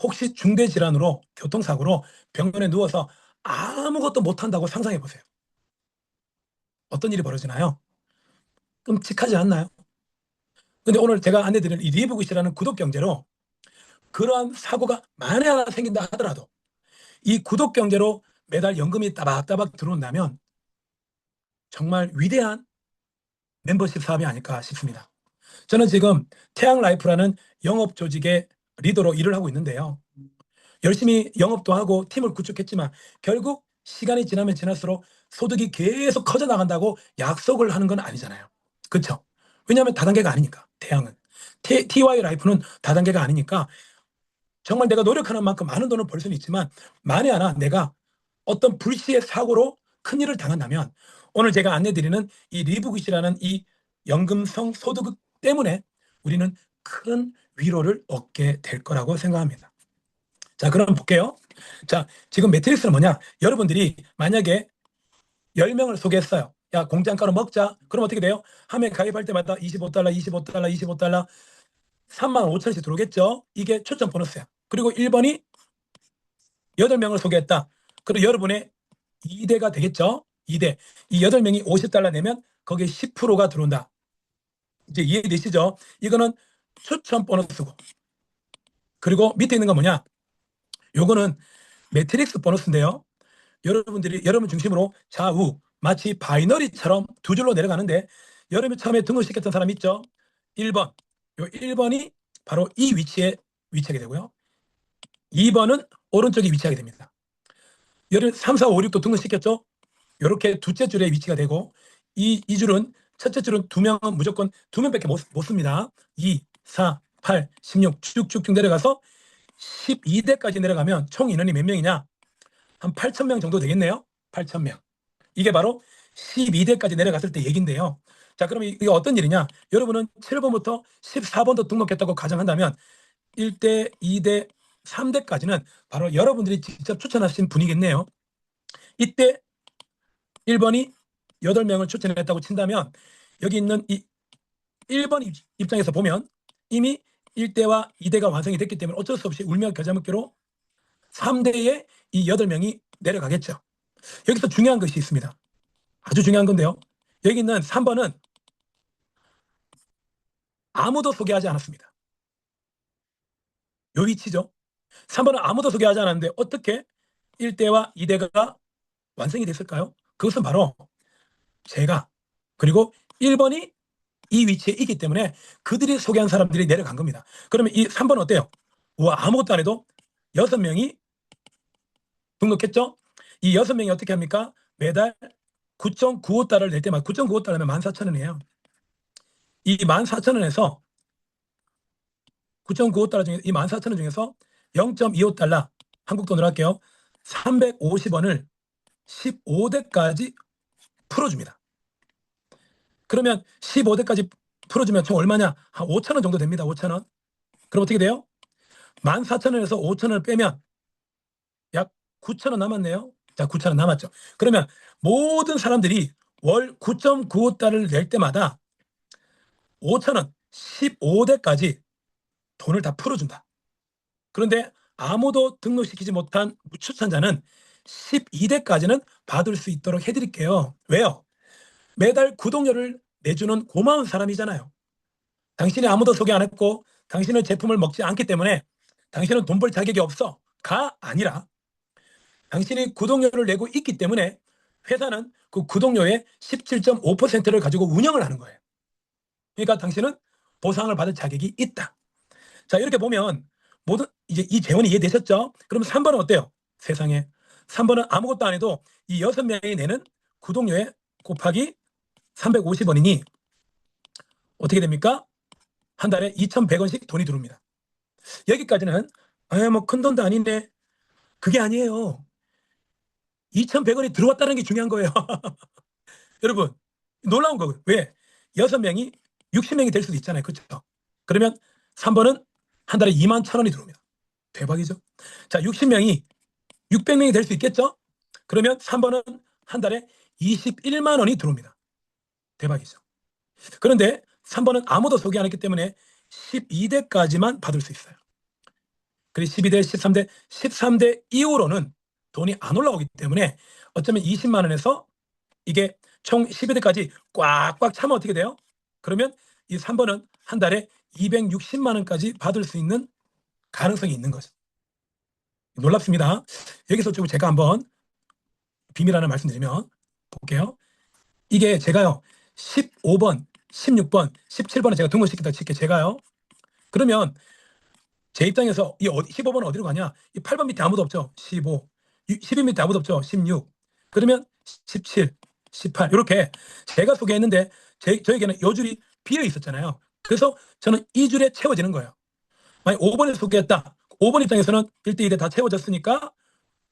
혹시 중대 질환으로 교통사고로 병원에 누워서 아무것도 못한다고 상상해 보세요. 어떤 일이 벌어지나요? 끔찍하지 않나요? 근데 오늘 제가 안내드리는 이 리브굿이라는 구독 경제로 그러한 사고가 만에 하나 생긴다 하더라도 이 구독 경제로 매달 연금이 따박따박 들어온다면 정말 위대한 멤버십 사업이 아닐까 싶습니다. 저는 지금 태양라이프라는 영업 조직의 리더로 일을 하고 있는데요. 열심히 영업도 하고 팀을 구축했지만 결국 시간이 지나면 지날수록 소득이 계속 커져 나간다고 약속을 하는 건 아니잖아요. 그렇죠? 왜냐하면 다단계가 아니니까. 태양은 TY 라이프는 다단계가 아니니까 정말 내가 노력하는 만큼 많은 돈을 벌 수는 있지만 만에 하나 내가 어떤 불시의 사고로 큰일을 당한다면 오늘 제가 안내드리는 이 리브굿이라는 이 연금성 소득 때문에 우리는 큰 위로를 얻게 될 거라고 생각합니다. 자, 그럼 볼게요. 자, 지금 매트릭스는 뭐냐? 여러분들이 만약에 10명을 소개했어요. 야, 공장가로 먹자. 그럼 어떻게 돼요? 한 명 가입할 때마다 25달러, 25달러, 25달러 35,000원씩 들어오겠죠? 이게 추천 보너스야. 그리고 1번이 8명을 소개했다. 그리고 여러분의 2대가 되겠죠? 2대. 이 8명이 50달러 내면 거기에 10%가 들어온다. 이제 이해되시죠? 이거는 추천 보너스고. 그리고 밑에 있는 건 뭐냐? 요거는 매트릭스 보너스인데요. 여러분들이 여러분 중심으로 좌우 마치 바이너리처럼 두 줄로 내려가는데 여러분이 처음에 등록시켰던 사람 있죠? 1번. 요 1번이 바로 이 위치에 위치하게 되고요. 2번은 오른쪽에 위치하게 됩니다. 여러분 3, 4, 5, 6도 등록시켰죠? 이렇게 둘째 줄에 위치가 되고 이 줄은 첫째 줄은 2명은 무조건 2명밖에 못 씁니다. 2, 4, 8, 16 쭉쭉쭉 내려가서 12대까지 내려가면 총 인원이 몇 명이냐? 한 8,000명 정도 되겠네요. 8,000명. 이게 바로 12대까지 내려갔을 때 얘긴데요. 자, 그럼 이게 어떤 일이냐? 여러분은 7번부터 14번도 등록했다고 가정한다면 1대, 2대, 3대까지는 바로 여러분들이 직접 추천하신 분이겠네요. 이때 1번이 8명을 추천했다고 친다면 여기 있는 이 1번 입장에서 보면 이미 1대와 2대가 완성이 됐기 때문에 어쩔 수 없이 울며 겨자 먹기로 3대에 이 8명이 내려가겠죠. 여기서 중요한 것이 있습니다. 아주 중요한 건데요. 여기 있는 3번은 아무도 소개하지 않았습니다. 요 위치죠. 3번은 아무도 소개하지 않았는데 어떻게 1대와 2대가 완성이 됐을까요? 그것은 바로 제가 그리고 1번이 이 위치에 있기 때문에 그들이 소개한 사람들이 내려간 겁니다. 그러면 이 3번은 어때요? 우와, 아무것도 안 해도 6명이 등록했죠? 이 6명이 어떻게 합니까? 매달 9.95달러를 낼 때마다 9.95달러면 14,000원이에요. 이 14,000원에서 9.95달러 중에 이 14,000원 중에서 0.25달러 한국 돈으로 할게요. 350원을 15대까지 풀어줍니다. 그러면 15대까지 풀어주면 총 얼마냐? 한 5,000원 정도 됩니다. 5,000원. 그럼 어떻게 돼요? 14,000원에서 5,000원을 빼면 약 9,000원 남았네요. 자, 9,000원 남았죠. 그러면 모든 사람들이 월 9.95달러를 낼 때마다 5,000원 15대까지 돈을 다 풀어준다. 그런데 아무도 등록시키지 못한 무추천자는 12대까지는 받을 수 있도록 해드릴게요. 왜요? 매달 구독료를 내주는 고마운 사람이잖아요. 당신이 아무도 소개 안 했고 당신의 제품을 먹지 않기 때문에 당신은 돈 벌 자격이 없어가 아니라 당신이 구독료를 내고 있기 때문에 회사는 그 구독료의 17.5%를 가지고 운영을 하는 거예요. 그러니까 당신은 보상을 받을 자격이 있다. 자, 이렇게 보면 모든 이제 이 재원이 이해되셨죠? 그럼 3번은 어때요? 세상에 3번은 아무것도 안 해도 이 6명이 내는 구독료에 곱하기 350원이니 어떻게 됩니까? 한 달에 2,100원씩 돈이 들어옵니다. 여기까지는 뭐 큰 돈도 아닌데 그게 아니에요. 2,100원이 들어왔다는 게 중요한 거예요. 여러분 놀라운 거고요. 왜? 6명이 60명이 될 수도 있잖아요. 그렇죠? 그러면 3번은 한 달에 21,000원이 들어옵니다. 대박이죠. 자, 60명이 600명이 될 수 있겠죠? 그러면 3번은 한 달에 21만 원이 들어옵니다. 대박이죠. 그런데 3번은 아무도 소개 안 했기 때문에 12대까지만 받을 수 있어요. 그리고 12대, 13대, 13대 이후로는 돈이 안 올라오기 때문에 어쩌면 20만 원에서 이게 총 12대까지 꽉꽉 차면 어떻게 돼요? 그러면 이 3번은 한 달에 260만 원까지 받을 수 있는 가능성이 있는 거죠. 놀랍습니다. 여기서 좀 제가 한번 비밀 하나 말씀드리면 볼게요. 이게 제가요 15번, 16번, 17번에 제가 등록시켰다 칠게 제가요. 그러면 제 입장에서 이 15번은 어디로 가냐? 이 8번 밑에 아무도 없죠. 15, 12 밑에 아무도 없죠. 16. 그러면 17, 18 이렇게 제가 소개했는데 저에게는 요 줄이 비어 있었잖아요. 그래서 저는 이 줄에 채워지는 거예요. 만약 5번에 소개했다. 5번 입장에서는 1대 2대 다 채워졌으니까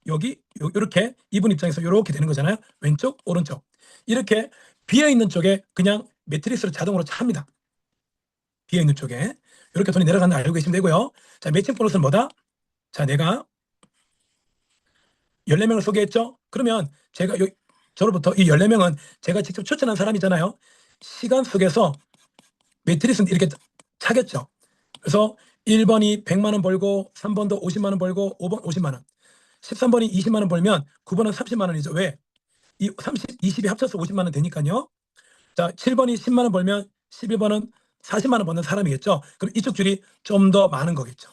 여기 이렇게 이분 입장에서 이렇게 되는 거잖아요. 왼쪽, 오른쪽. 이렇게 비어 있는 쪽에 그냥 매트리스로 자동으로 찹니다. 비어 있는 쪽에 이렇게 돈이 내려가는 걸 알고 계시면 되고요. 자, 매칭 보너스는 뭐다? 자, 내가 14명을 소개했죠? 그러면 제가 저로부터 이 14명은 제가 직접 추천한 사람이잖아요. 시간 속에서 매트리스는 이렇게 차겠죠. 그래서 1번이 100만 원 벌고 3번도 50만 원 벌고 5번 50만 원. 13번이 20만 원 벌면 9번은 30만 원이죠. 왜? 이 30, 20이 합쳐서 50만 원 되니까요. 자, 7번이 10만 원 벌면 11번은 40만 원 버는 사람이겠죠. 그럼 이쪽 줄이 좀 더 많은 거겠죠.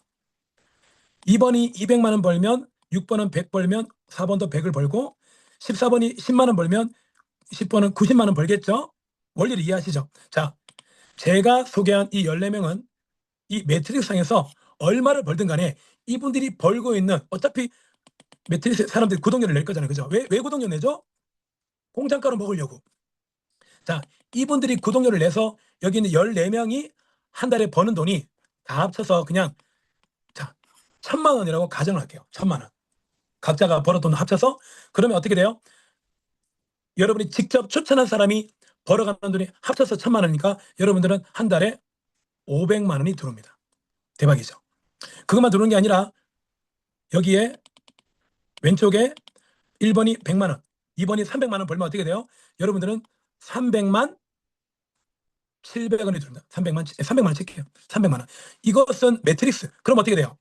2번이 200만 원 벌면 6번은 100 벌면 4번도 100을 벌고 14번이 10만 원 벌면 10번은 90만 원 벌겠죠. 원리를 이해하시죠? 자, 제가 소개한 이 14명은 이 매트릭스상에서 얼마를 벌든 간에 이분들이 벌고 있는 어차피 매트릭스 사람들이 구독료를 낼 거잖아요. 그죠? 왜 구독료 내죠? 공장가로 먹으려고. 자, 이분들이 구독료를 내서 여기 있는 14명이 한 달에 버는 돈이 다 합쳐서 그냥 자 1,000만 원이라고 가정을 할게요. 1,000만 원. 각자가 벌어 돈 합쳐서 그러면 어떻게 돼요? 여러분이 직접 추천한 사람이 벌어가는 돈이 합쳐서 1,000만 원이니까 여러분들은 한 달에 500만 원이 들어옵니다. 대박이죠. 그것만 들어오는 게 아니라 여기에 왼쪽에 1번이 100만 원, 2번이 300만 원 벌면 어떻게 돼요? 여러분들은 300만 700원이 들어옵니다. 300만 원 칠게요. 300만 원. 이것은 매트릭스. 그럼 어떻게 돼요?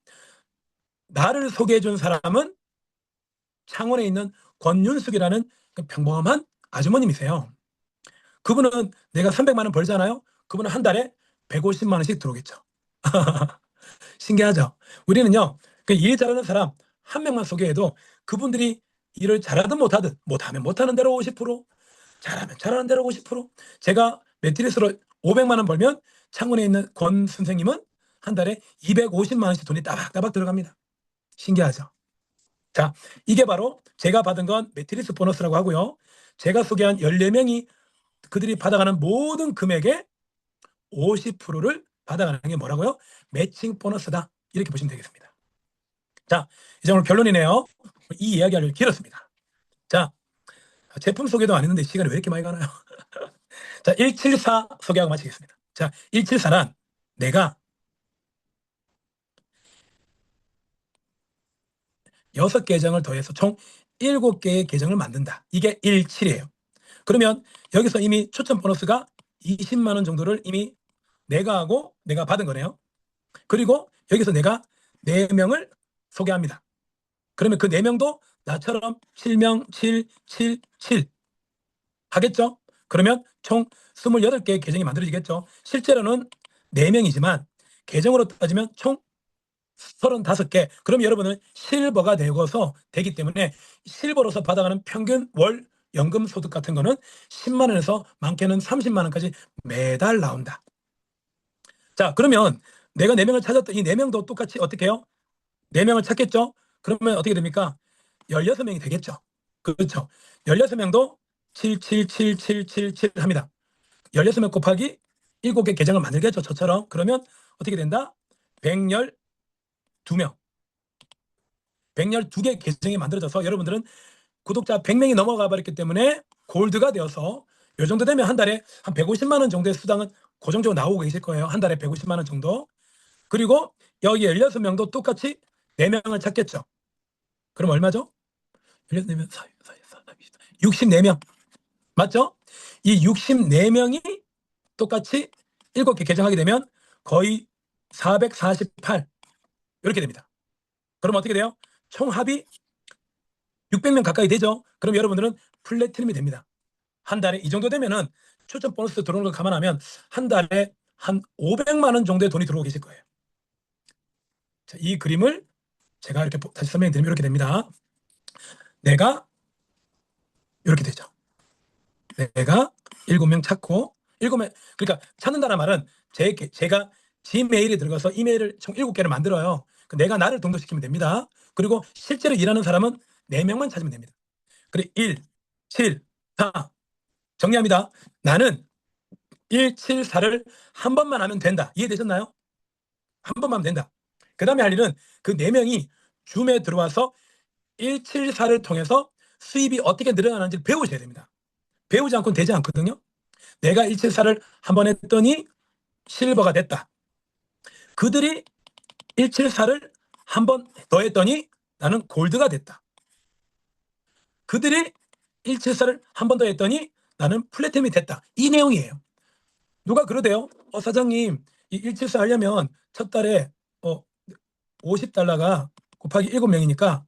나를 소개해 준 사람은 창원에 있는 권윤숙이라는 그 평범한 아주머님이세요. 그분은 내가 300만 원 벌잖아요. 그분은 한 달에 150만 원씩 들어오겠죠. 신기하죠? 우리는요, 그 일 잘하는 사람 한 명만 소개해도 그분들이 일을 잘하든 못하든, 못하면 못하는 대로 50%, 잘하면 잘하는 대로 50%. 제가 매트리스로 500만 원 벌면 창원에 있는 권 선생님은 한 달에 250만 원씩 돈이 따박따박 들어갑니다. 신기하죠? 자, 이게 바로 제가 받은 건 매트리스 보너스라고 하고요. 제가 소개한 14명이 그들이 받아가는 모든 금액의 50%를 받아가는 게 뭐라고요? 매칭 보너스다. 이렇게 보시면 되겠습니다. 자, 이제 오늘 결론이네요. 이 이야기하려고 길었습니다. 자, 제품 소개도 안 했는데 시간이 왜 이렇게 많이 가나요? 자, 174 소개하고 마치겠습니다. 자, 174란 내가 6 계정을 더해서 총 7개의 계정을 만든다. 이게 17이에요. 그러면 여기서 이미 추천 보너스가 20만 원 정도를 이미 내가 하고 내가 받은 거네요. 그리고 여기서 내가 4명을 소개합니다. 그러면 그 4명도 나처럼 7명 7, 7, 7 하겠죠? 그러면 총 28개의 계정이 만들어지겠죠. 실제로는 4명이지만 계정으로 따지면 총 35개. 그럼 여러분은 실버가 되기 때문에 실버로서 받아가는 평균 월 연금 소득 같은 거는 10만 원에서 많게는 30만 원까지 매달 나온다. 자, 그러면 내가 4명을 찾았던 이 4명도 똑같이 어떻게 해요? 4명을 찾겠죠? 그러면 어떻게 됩니까? 16명이 되겠죠. 그렇죠. 16명도 7, 7, 7, 7, 7, 7 합니다. 16명 곱하기 7개 계정을 만들겠죠. 저처럼. 그러면 어떻게 된다? 112명. 112개 계정이 만들어져서 여러분들은 구독자 100명이 넘어가 버렸기 때문에 골드가 되어서 요 정도 되면 한 달에 한 150만 원 정도의 수당은 고정적으로 나오고 계실 거예요. 한 달에 150만 원 정도. 그리고 여기 16명도 똑같이 4명을 찾겠죠. 그럼 얼마죠? 16명, 64명. 맞죠? 이 64명이 똑같이 7개 계정하게 되면 거의 448 이렇게 됩니다. 그럼 어떻게 돼요? 총 합이 600명 가까이 되죠. 그럼 여러분들은 플래티넘이 됩니다. 한 달에 이 정도 되면은 추천 보너스 들어오는 걸 감안하면 한 달에 한 500만 원 정도의 돈이 들어오고 계실 거예요. 자, 이 그림을 제가 이렇게 다시 설명드리면 이렇게 됩니다. 내가 이렇게 되죠. 내가 7명 찾고 7명, 그러니까 찾는다는 말은 제가 지메일에 들어가서 이메일을 총 7개를 만들어요. 내가 나를 등록시키면 됩니다. 그리고 실제로 일하는 사람은 4명만 찾으면 됩니다. 그리고 1, 7, 4 정리합니다. 나는 174를 한 번만 하면 된다. 이해되셨나요? 한 번만 하면 된다. 그 다음에 할 일은 그 4명이 줌에 들어와서 174를 통해서 수입이 어떻게 늘어나는지 배우셔야 됩니다. 배우지 않고는 되지 않거든요. 내가 174를 한 번 했더니 실버가 됐다. 그들이 174를 한 번 더 했더니 나는 골드가 됐다. 그들이 174를 한 번 더 했더니 나는 플래티넘이 됐다. 이 내용이에요. 누가 그러대요? 사장님, 이 174 하려면 첫 달에 $50가 곱하기 7명이니까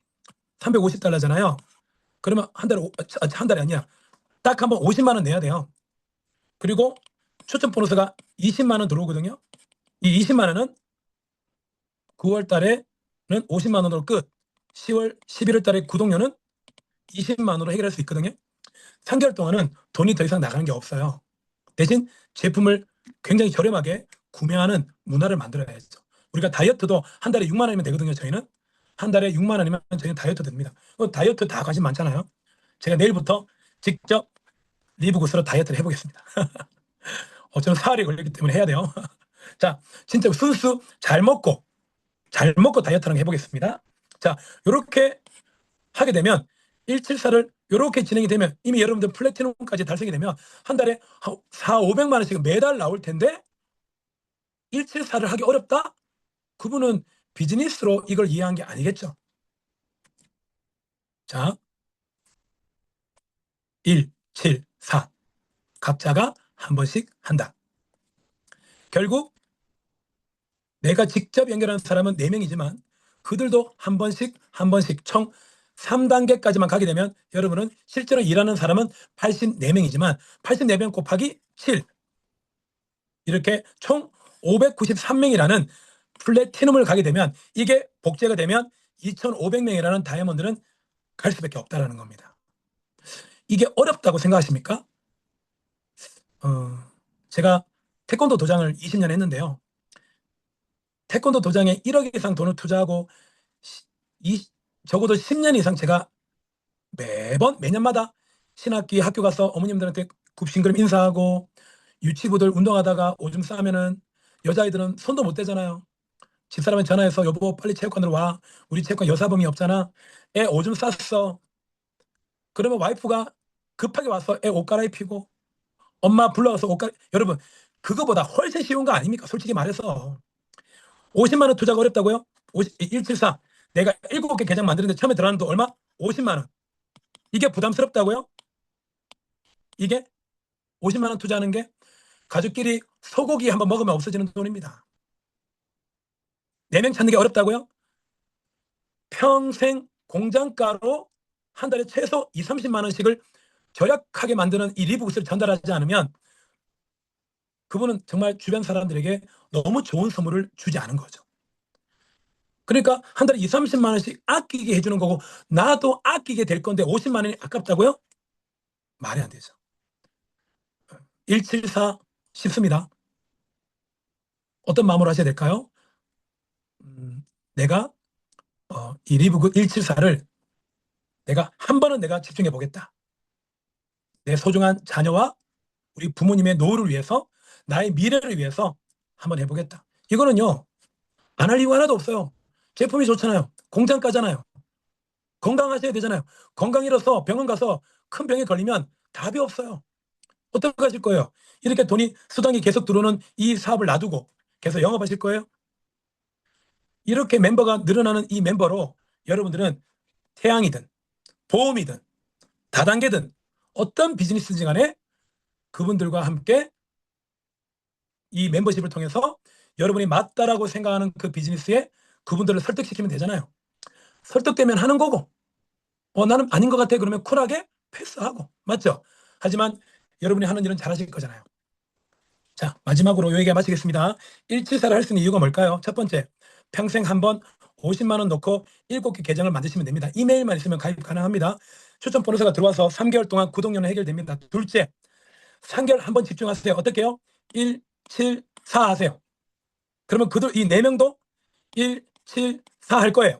$350잖아요. 그러면 한 달에 아니야. 딱 한 번 50만 원 내야 돼요. 그리고 추천 보너스가 20만 원 들어오거든요. 이 20만 원은 9월 달에는 50만 원으로 끝. 10월, 11월 달에 구독료는 20만 원으로 해결할 수 있거든요. 3개월 동안은 돈이 더 이상 나가는 게 없어요. 대신 제품을 굉장히 저렴하게 구매하는 문화를 만들어야죠. 우리가 다이어트도 한 달에 6만 원이면 되거든요. 저희는 한 달에 6만 원이면 저희는 다이어트 됩니다. 다이어트 다 관심 많잖아요. 제가 내일부터 직접 리브구스로 다이어트를 해보겠습니다. 저는 살이 걸렸기 때문에 해야 돼요. 자, 진짜 순수 잘 먹고 다이어트하는 거 해보겠습니다. 자, 이렇게 하게 되면 174를 이렇게 진행이 되면 이미 여러분들 플래티넘까지 달성이 되면 한 달에 4, 500만 원씩 매달 나올 텐데 174를 하기 어렵다? 그분은 비즈니스로 이걸 이해한 게 아니겠죠. 자, 1, 7, 4 각자가 한 번씩 한다. 결국 내가 직접 연결한 사람은 4명이지만 그들도 한 번씩 총 3단계까지만 가게 되면 여러분은 실제로 일하는 사람은 84명이지만 84명 곱하기 7 이렇게 총 593명이라는 플래티넘을 가게 되면 이게 복제가 되면 2500명이라는 다이아몬드는 갈 수밖에 없다는 겁니다. 이게 어렵다고 생각하십니까? 제가 태권도 도장을 20년 했는데요. 태권도 도장에 1억 이상 돈을 투자하고 적어도 10년 이상 제가 매년마다 신학기 학교 가서 어머님들한테 굽신그림 인사하고 유치부들 운동하다가 오줌 싸면은 여자아이들은 손도 못 대잖아요. 집사람이 전화해서 여보 빨리 체육관으로 와. 우리 체육관 여사범이 없잖아. 애 오줌 쌌어. 그러면 와이프가 급하게 와서 애 옷 갈아입히고 엄마 불러와서 여러분 그거보다 훨씬 쉬운 거 아닙니까? 솔직히 말해서 50만 원 투자가 어렵다고요? 174 내가 7개 계정 만드는데 처음에 들어가는 돈 얼마? 50만 원. 이게 부담스럽다고요? 이게 50만 원 투자하는 게 가족끼리 소고기 한번 먹으면 없어지는 돈입니다. 4명 찾는 게 어렵다고요? 평생 공장가로 한 달에 최소 2, 30만 원씩을 절약하게 만드는 이 리브굿을 전달하지 않으면 그분은 정말 주변 사람들에게 너무 좋은 선물을 주지 않은 거죠. 그러니까 한 달에 2, 30만 원씩 아끼게 해주는 거고 나도 아끼게 될 건데 50만 원이 아깝다고요? 말이 안 되죠. 174 쉽습니다. 어떤 마음으로 하셔야 될까요? 내가 이 리브굿 174를 내가 한 번은 내가 집중해 보겠다. 내 소중한 자녀와 우리 부모님의 노후를 위해서 나의 미래를 위해서 한번 해보겠다. 이거는요 안 할 이유가 하나도 없어요. 제품이 좋잖아요. 공장가잖아요. 건강하셔야 되잖아요. 건강 잃어서 병원 가서 큰 병에 걸리면 답이 없어요. 어떻게 하실 거예요? 이렇게 돈이 수당이 계속 들어오는 이 사업을 놔두고 계속 영업하실 거예요? 이렇게 멤버가 늘어나는 이 멤버로 여러분들은 태양이든 보험이든 다단계든 어떤 비즈니스든지 간에 그분들과 함께 이 멤버십을 통해서 여러분이 맞다라고 생각하는 그 비즈니스에 그분들을 설득시키면 되잖아요. 설득되면 하는 거고 나는 아닌 것 같아 그러면 쿨하게 패스하고 맞죠? 하지만 여러분이 하는 일은 잘하실 거잖아요. 자 마지막으로 요 얘기 마치겠습니다. 174를 할 수 있는 이유가 뭘까요? 첫 번째 평생 한번 50만 원 넣고 7개 계정을 만드시면 됩니다. 이메일만 있으면 가입 가능합니다. 추천 보너스가 들어와서 3개월 동안 구독료는 해결됩니다. 둘째 3개월 한번 집중하세요. 어떻게 해요? 1, 7, 4 하세요. 그러면 이 4명도 1, 7, 4 할 거예요.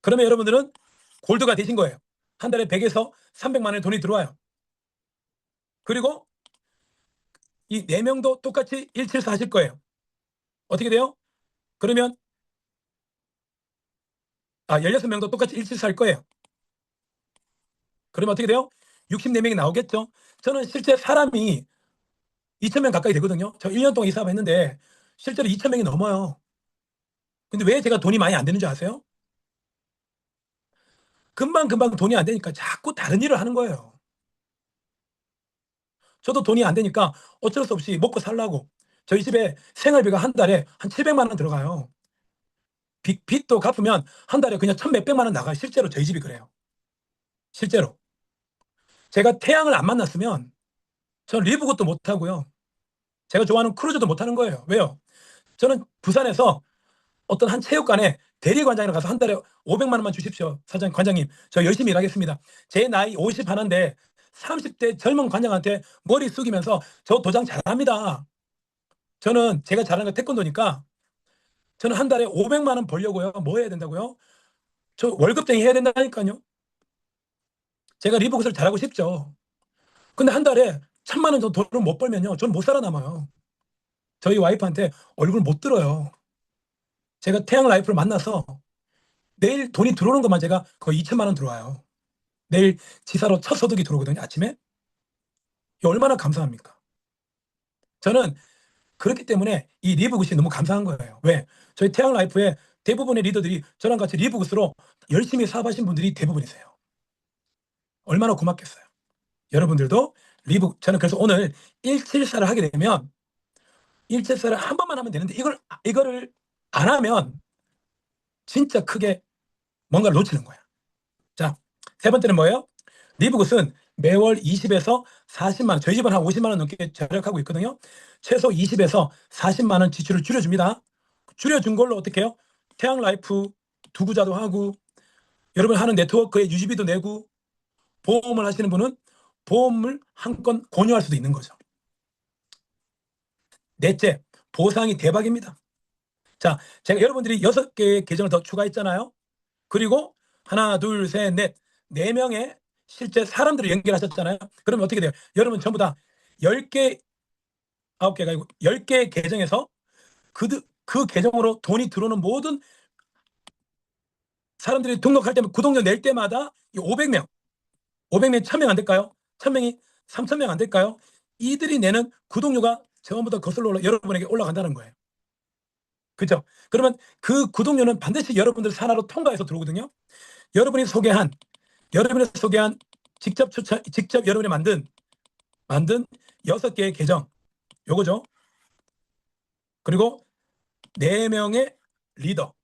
그러면 여러분들은 골드가 되신 거예요. 한 달에 100에서 300만 원의 돈이 들어와요. 그리고 이 4명도 똑같이 1, 7, 4 하실 거예요. 어떻게 돼요? 그러면 16명도 똑같이 1, 7, 4 할 거예요. 그러면 어떻게 돼요? 64명이 나오겠죠? 저는 실제 사람이 2,000명 가까이 되거든요. 저 1년 동안 이 사업 했는데 실제로 2,000명이 넘어요. 근데 왜 제가 돈이 많이 안 되는 줄 아세요? 금방 돈이 안 되니까 자꾸 다른 일을 하는 거예요. 저도 돈이 안 되니까 어쩔 수 없이 먹고 살라고 저희 집에 생활비가 한 달에 한 700만 원 들어가요. 빚도 갚으면 한 달에 그냥 1,000몇백만 원 나가요. 실제로 저희 집이 그래요. 실제로. 제가 태양을 안 만났으면 저는 리브굿도 못하고요. 제가 좋아하는 크루즈도 못하는 거예요. 왜요? 저는 부산에서 어떤 한 체육관에 대리관장이라 가서 한 달에 500만 원만 주십시오. 관장님 저 열심히 일하겠습니다. 제 나이 50 하나인데 30대 젊은 관장한테 머리 숙이면서 저 도장 잘합니다. 저는 제가 잘하는 거 태권도니까 저는 한 달에 500만 원 벌려고요. 뭐 해야 된다고요? 저 월급쟁이 해야 된다니까요. 제가 리브굿을 잘하고 싶죠. 근데 한 달에 1,000만 원 정도 돈을 못 벌면요. 저는 못 살아남아요. 저희 와이프한테 얼굴 못 들어요. 제가 태양 라이프를 만나서 내일 돈이 들어오는 것만 제가 거의 2,000만 원 들어와요. 내일 지사로 첫 소득이 들어오거든요. 아침에. 이게 얼마나 감사합니까? 저는 그렇기 때문에 이 리브굿이 너무 감사한 거예요. 왜? 저희 태양 라이프에 대부분의 리더들이 저랑 같이 리브굿으로 열심히 사업하신 분들이 대부분이세요. 얼마나 고맙겠어요. 여러분들도 저는 그래서 오늘 174를 하게 되면 174를 한 번만 하면 되는데 이거를 안 하면 진짜 크게 뭔가를 놓치는 거야. 자, 세 번째는 뭐예요? 리브굿은 매월 20에서 40만 원, 저희 집은 한 50만 원 넘게 절약하고 있거든요. 최소 20에서 40만 원 지출을 줄여줍니다. 줄여준 걸로 어떻게 해요? 태양라이프 두구자도 하고, 여러분 하는 네트워크에 유지비도 내고, 보험을 하시는 분은 보험을 한 건 권유할 수도 있는 거죠. 넷째, 보상이 대박입니다. 자, 제가 여러분들이 6개의 계정을 더 추가했잖아요. 그리고 하나, 둘, 셋, 넷, 4명의 실제 사람들을 연결하셨잖아요. 그러면 어떻게 돼요? 여러분 전부 다 10개, 9개가 아니고 10개의 계정에서 그 계정으로 돈이 들어오는 모든 사람들이 등록할 때마다, 구독료 낼 때마다 500명, 1000명 안 될까요? 1000명이 3000명 안 될까요? 이들이 내는 구독료가 전부 다 거슬러 여러분에게 올라간다는 거예요. 그렇죠? 그러면 그 구독료는 반드시 여러분들 산하로 통과해서 들어오거든요. 여러분이 소개한 직접 여러분이 만든 6개의 계정, 요거죠. 그리고 4명의 리더,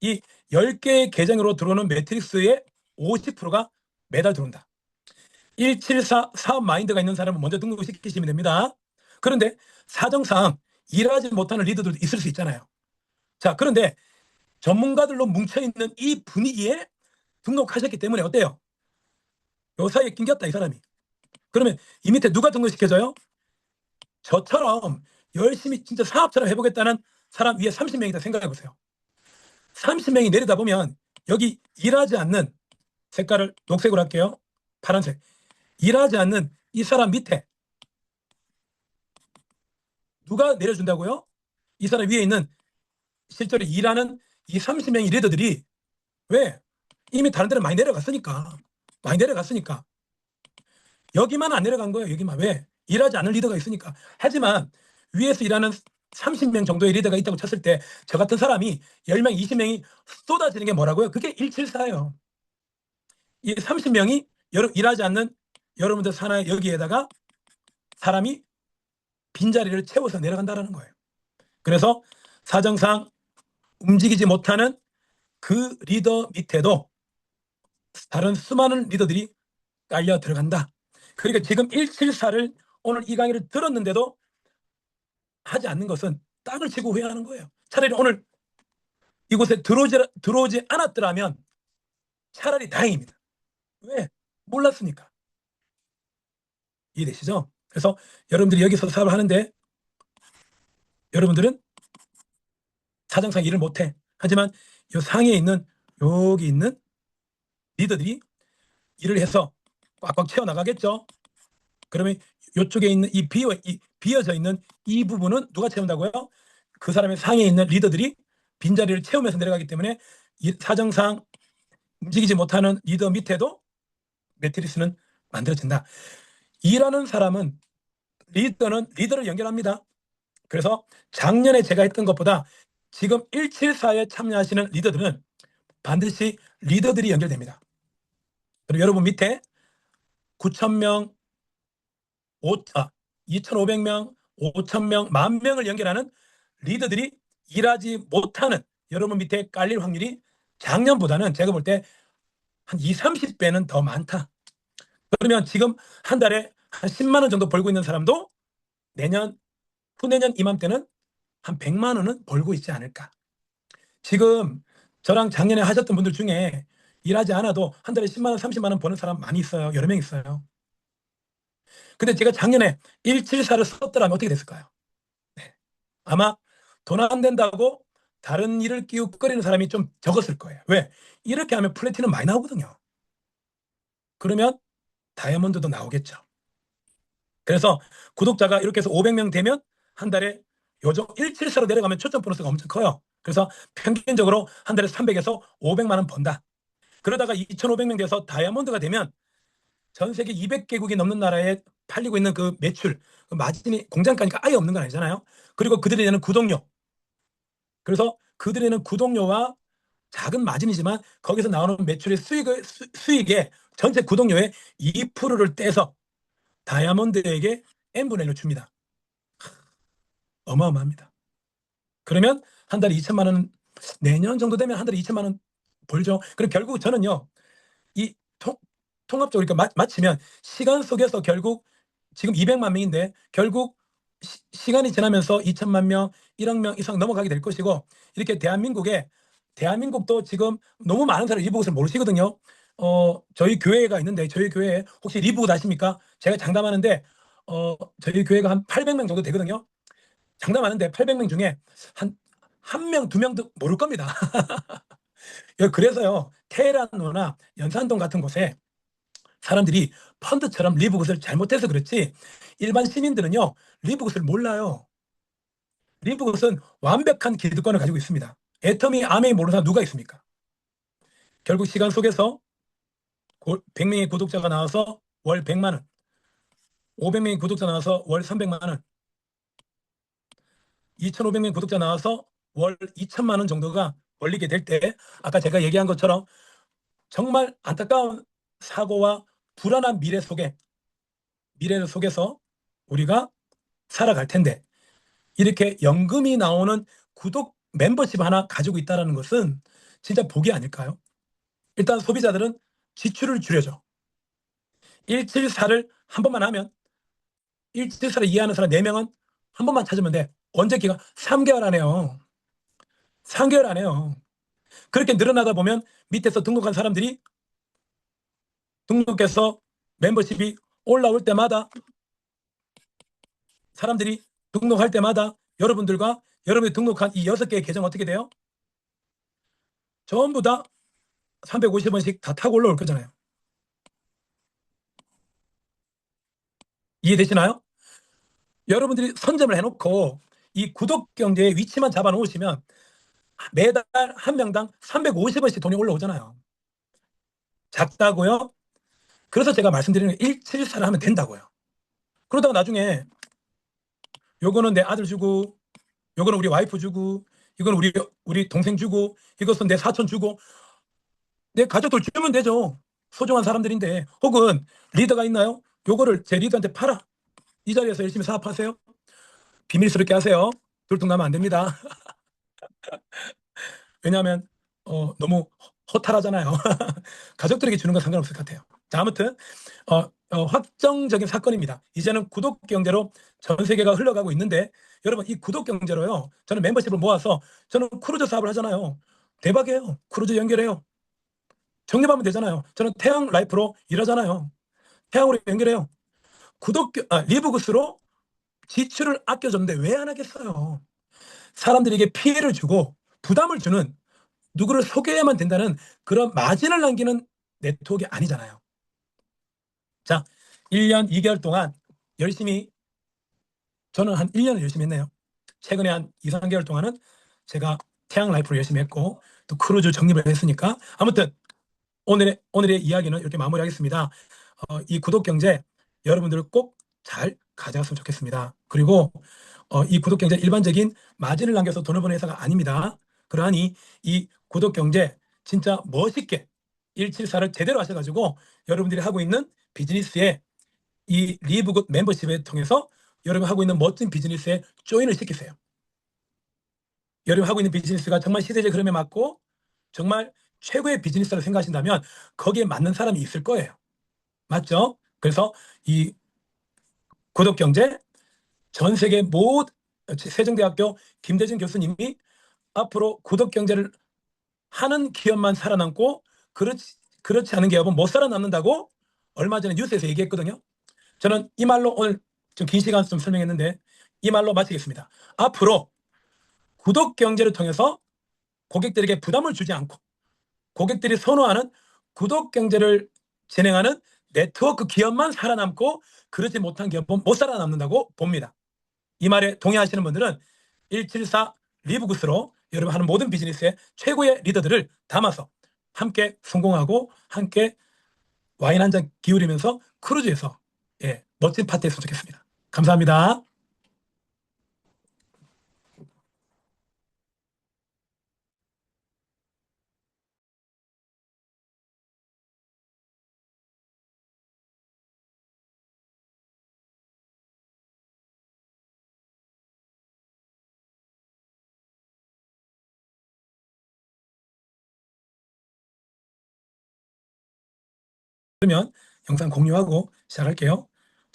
이 10개의 계정으로 들어오는 매트릭스의 50%가 매달 들어온다. 174 사업 마인드가 있는 사람은 먼저 등록시키시면 됩니다. 그런데 사정상 일하지 못하는 리더들도 있을 수 있잖아요. 자, 그런데 전문가들로 뭉쳐있는 이 분위기에 등록하셨기 때문에 어때요? 요 사이에 낑겼다, 이 사람이. 그러면 이 밑에 누가 등록시켜줘요? 저처럼 열심히 진짜 사업처럼 해보겠다는 사람 위에 30명이다 생각해보세요. 30명이 내리다 보면 여기 일하지 않는, 색깔을 녹색으로 할게요. 파란색. 일하지 않는 이 사람 밑에 누가 내려준다고요? 이 사람 위에 있는 실제로 일하는 이 30명의 리더들이, 왜? 이미 다른 데는 많이 내려갔으니까. 여기만 안 내려간 거예요. 여기만. 왜? 일하지 않는 리더가 있으니까. 하지만 위에서 일하는 30명 정도의 리더가 있다고 쳤을 때 저 같은 사람이 10명, 20명이 쏟아지는 게 뭐라고요? 그게 174예요. 이 30명이 일하지 않는 여러분들 산하의 여기에다가 사람이 빈자리를 채워서 내려간다는 거예요. 그래서 사정상 움직이지 못하는 그 리더 밑에도 다른 수많은 리더들이 깔려 들어간다. 그러니까 지금 174를 오늘 이 강의를 들었는데도 하지 않는 것은 땅을 치고 후회하는 거예요. 차라리 오늘 이곳에 들어오지 않았더라면 차라리 다행입니다. 왜? 몰랐으니까. 이해되시죠? 그래서 여러분들이 여기서 사업을 하는데 여러분들은 사정상 일을 못해. 하지만 이 상에 있는, 여기 있는 리더들이 일을 해서 꽉꽉 채워나가겠죠. 그러면 이쪽에 있는 이 비어져 있는 이 부분은 누가 채운다고요? 그 사람의 상에 있는 리더들이 빈자리를 채우면서 내려가기 때문에 사정상 움직이지 못하는 리더 밑에도 매트리스는 만들어진다. 일하는 사람은 리더를 연결합니다. 그래서 작년에 제가 했던 것보다 지금 174에 참여하시는 리더들은 반드시 리더들이 연결됩니다. 그리고 여러분 밑에 9,000명, 2,500명, 5,000명, 10,000명을 연결하는 리더들이 일하지 못하는 여러분 밑에 깔릴 확률이 작년보다는 제가 볼 때 한 20, 30배는 더 많다. 그러면 지금 한 달에 한 10만 원 정도 벌고 있는 사람도 후내년 이맘때는 한 100만 원은 벌고 있지 않을까. 지금 저랑 작년에 하셨던 분들 중에 일하지 않아도 한 달에 10만 원, 30만 원 버는 사람 많이 있어요. 여러 명 있어요. 근데 제가 작년에 174를 썼더라면 어떻게 됐을까요? 네. 아마 돈 안 된다고 다른 일을 끼우거리는 사람이 좀 적었을 거예요. 왜? 이렇게 하면 플래티넘 많이 나오거든요. 그러면 다이아몬드도 나오겠죠. 그래서 구독자가 이렇게 해서 500명 되면 한 달에 요즘 174로 내려가면 초점 보너스가 엄청 커요. 그래서 평균적으로 한 달에 300에서 500만 원 번다. 그러다가 2,500명 돼서 다이아몬드가 되면 전 세계 200개국이 넘는 나라에 팔리고 있는 그 매출, 그 마진이 공장가니까 아예 없는 건 아니잖아요. 그리고 그들이 내는 구독료. 그래서 그들이 내는 구독료와 작은 마진이지만 거기서 나오는 매출의 수익의 전체 구독료의 2%를 떼서 다이아몬드에게 n분의 1을 줍니다. 어마어마합니다. 그러면 한 달에 2천만 원, 내년 정도 되면 한 달에 2천만 원 벌죠. 그럼 결국 저는요, 이 통합적으로 이렇게 마치면 시간 속에서 결국 지금 200만 명인데 결국 시간이 지나면서 2천만 명, 1억 명 이상 넘어가게 될 것이고, 이렇게 대한민국도 지금 너무 많은 사람이 리브굿을 모르시거든요. 저희 교회가 있는데 저희 교회에 혹시 리브굿 아십니까? 제가 장담하는데 저희 교회가 한 800명 정도 되거든요. 장담하는데 800명 중에 한 명, 두 명도 모를 겁니다. 그래서요, 테헤란로나 연산동 같은 곳에 사람들이 펀드처럼 리브굿을 잘못해서 그렇지, 일반 시민들은요, 리브굿을 몰라요. 리브굿은 완벽한 기득권을 가지고 있습니다. 애터미 아메이 모르는 사람 누가 있습니까? 결국 시간 속에서 100명의 구독자가 나와서 월 100만 원, 500명의 구독자 나와서 월 300만 원, 2,500명 구독자 나와서 월 2천만 원 정도가 벌리게 될 때, 아까 제가 얘기한 것처럼 정말 안타까운 사고와 불안한 미래를 속에서 우리가 살아갈 텐데, 이렇게 연금이 나오는 구독 멤버십 하나 가지고 있다는 것은 진짜 복이 아닐까요? 일단 소비자들은 지출을 줄여줘. 174를 한 번만 하면, 174를 이해하는 사람 4명은 한 번만 찾으면 돼. 언제 기간? 3개월 안에요. 3개월 안에요. 그렇게 늘어나다 보면 밑에서 등록한 사람들이 등록해서 멤버십이 올라올 때마다, 사람들이 등록할 때마다 여러분들과 여러분이 등록한 이 6개의 계정 어떻게 돼요? 전부 다 350원씩 다 타고 올라올 거잖아요. 이해되시나요? 여러분들이 선점을 해놓고 이 구독 경제의 위치만 잡아 놓으시면 매달 한 명당 350원씩 돈이 올라오잖아요. 작다고요? 그래서 제가 말씀드리는 게 174를 하면 된다고요. 그러다가 나중에 요거는 내 아들 주고, 요거는 우리 와이프 주고, 이건 우리 동생 주고, 이것은 내 사촌 주고, 내 가족들 주면 되죠. 소중한 사람들인데. 혹은 리더가 있나요? 요거를 제 리더한테 팔아. 이 자리에서 열심히 사업하세요. 비밀스럽게 하세요. 들통나면 안 됩니다. 왜냐하면 너무 허탈하잖아요. 가족들에게 주는 건 상관없을 것 같아요. 자, 아무튼 확정적인 사건입니다. 이제는 구독 경제로 전 세계가 흘러가고 있는데, 여러분, 이 구독 경제로요, 저는 멤버십을 모아서 저는 크루즈 사업을 하잖아요. 대박이에요. 크루즈 연결해요. 적립하면 되잖아요. 저는 태양 라이프로 일하잖아요. 태양으로 연결해요. 리브굿으로 지출을 아껴줬는데 왜 안 하겠어요? 사람들에게 피해를 주고 부담을 주는, 누구를 소개해야만 된다는 그런 마진을 남기는 네트워크가 아니잖아요. 자, 1년 2개월 동안 열심히, 저는 한 1년을 열심히 했네요. 최근에 한 2, 3개월 동안은 제가 태양 라이프로 열심히 했고, 또 크루즈 적립을 했으니까. 아무튼 오늘의 이야기는 이렇게 마무리하겠습니다. 이 구독 경제 여러분들 꼭 잘 가져갔으면 좋겠습니다. 그리고 이 구독 경제 일반적인 마진을 남겨서 돈을 버는 회사가 아닙니다. 그러하니 이 구독 경제 진짜 멋있게 174를 제대로 하셔가지고 여러분들이 하고 있는 비즈니스에, 이 리브굿 멤버십을 통해서 여러분 하고 있는 멋진 비즈니스에 조인을 시키세요. 여러분 하고 있는 비즈니스가 정말 시대적 흐름에 맞고 정말 최고의 비즈니스라고 생각하신다면 거기에 맞는 사람이 있을 거예요. 맞죠? 그래서 이 구독 경제, 전 세계 세종대학교 김대중 교수님이 앞으로 구독 경제를 하는 기업만 살아남고 그렇지 않은 기업은 못 살아남는다고 얼마 전에 뉴스에서 얘기했거든요. 저는 이 말로 오늘 좀 긴 시간 좀 설명했는데 이 말로 마치겠습니다. 앞으로 구독 경제를 통해서 고객들에게 부담을 주지 않고 고객들이 선호하는 구독 경제를 진행하는 네트워크 기업만 살아남고 그렇지 못한 기업은 못 살아남는다고 봅니다. 이 말에 동의하시는 분들은 174 리브굿으로 여러분 하는 모든 비즈니스의 최고의 리더들을 담아서 함께 성공하고 함께 와인 한 잔 기울이면서 크루즈에서 멋진 파티 했으면 좋겠습니다. 감사합니다. 그러면 영상 공유하고 시작할게요.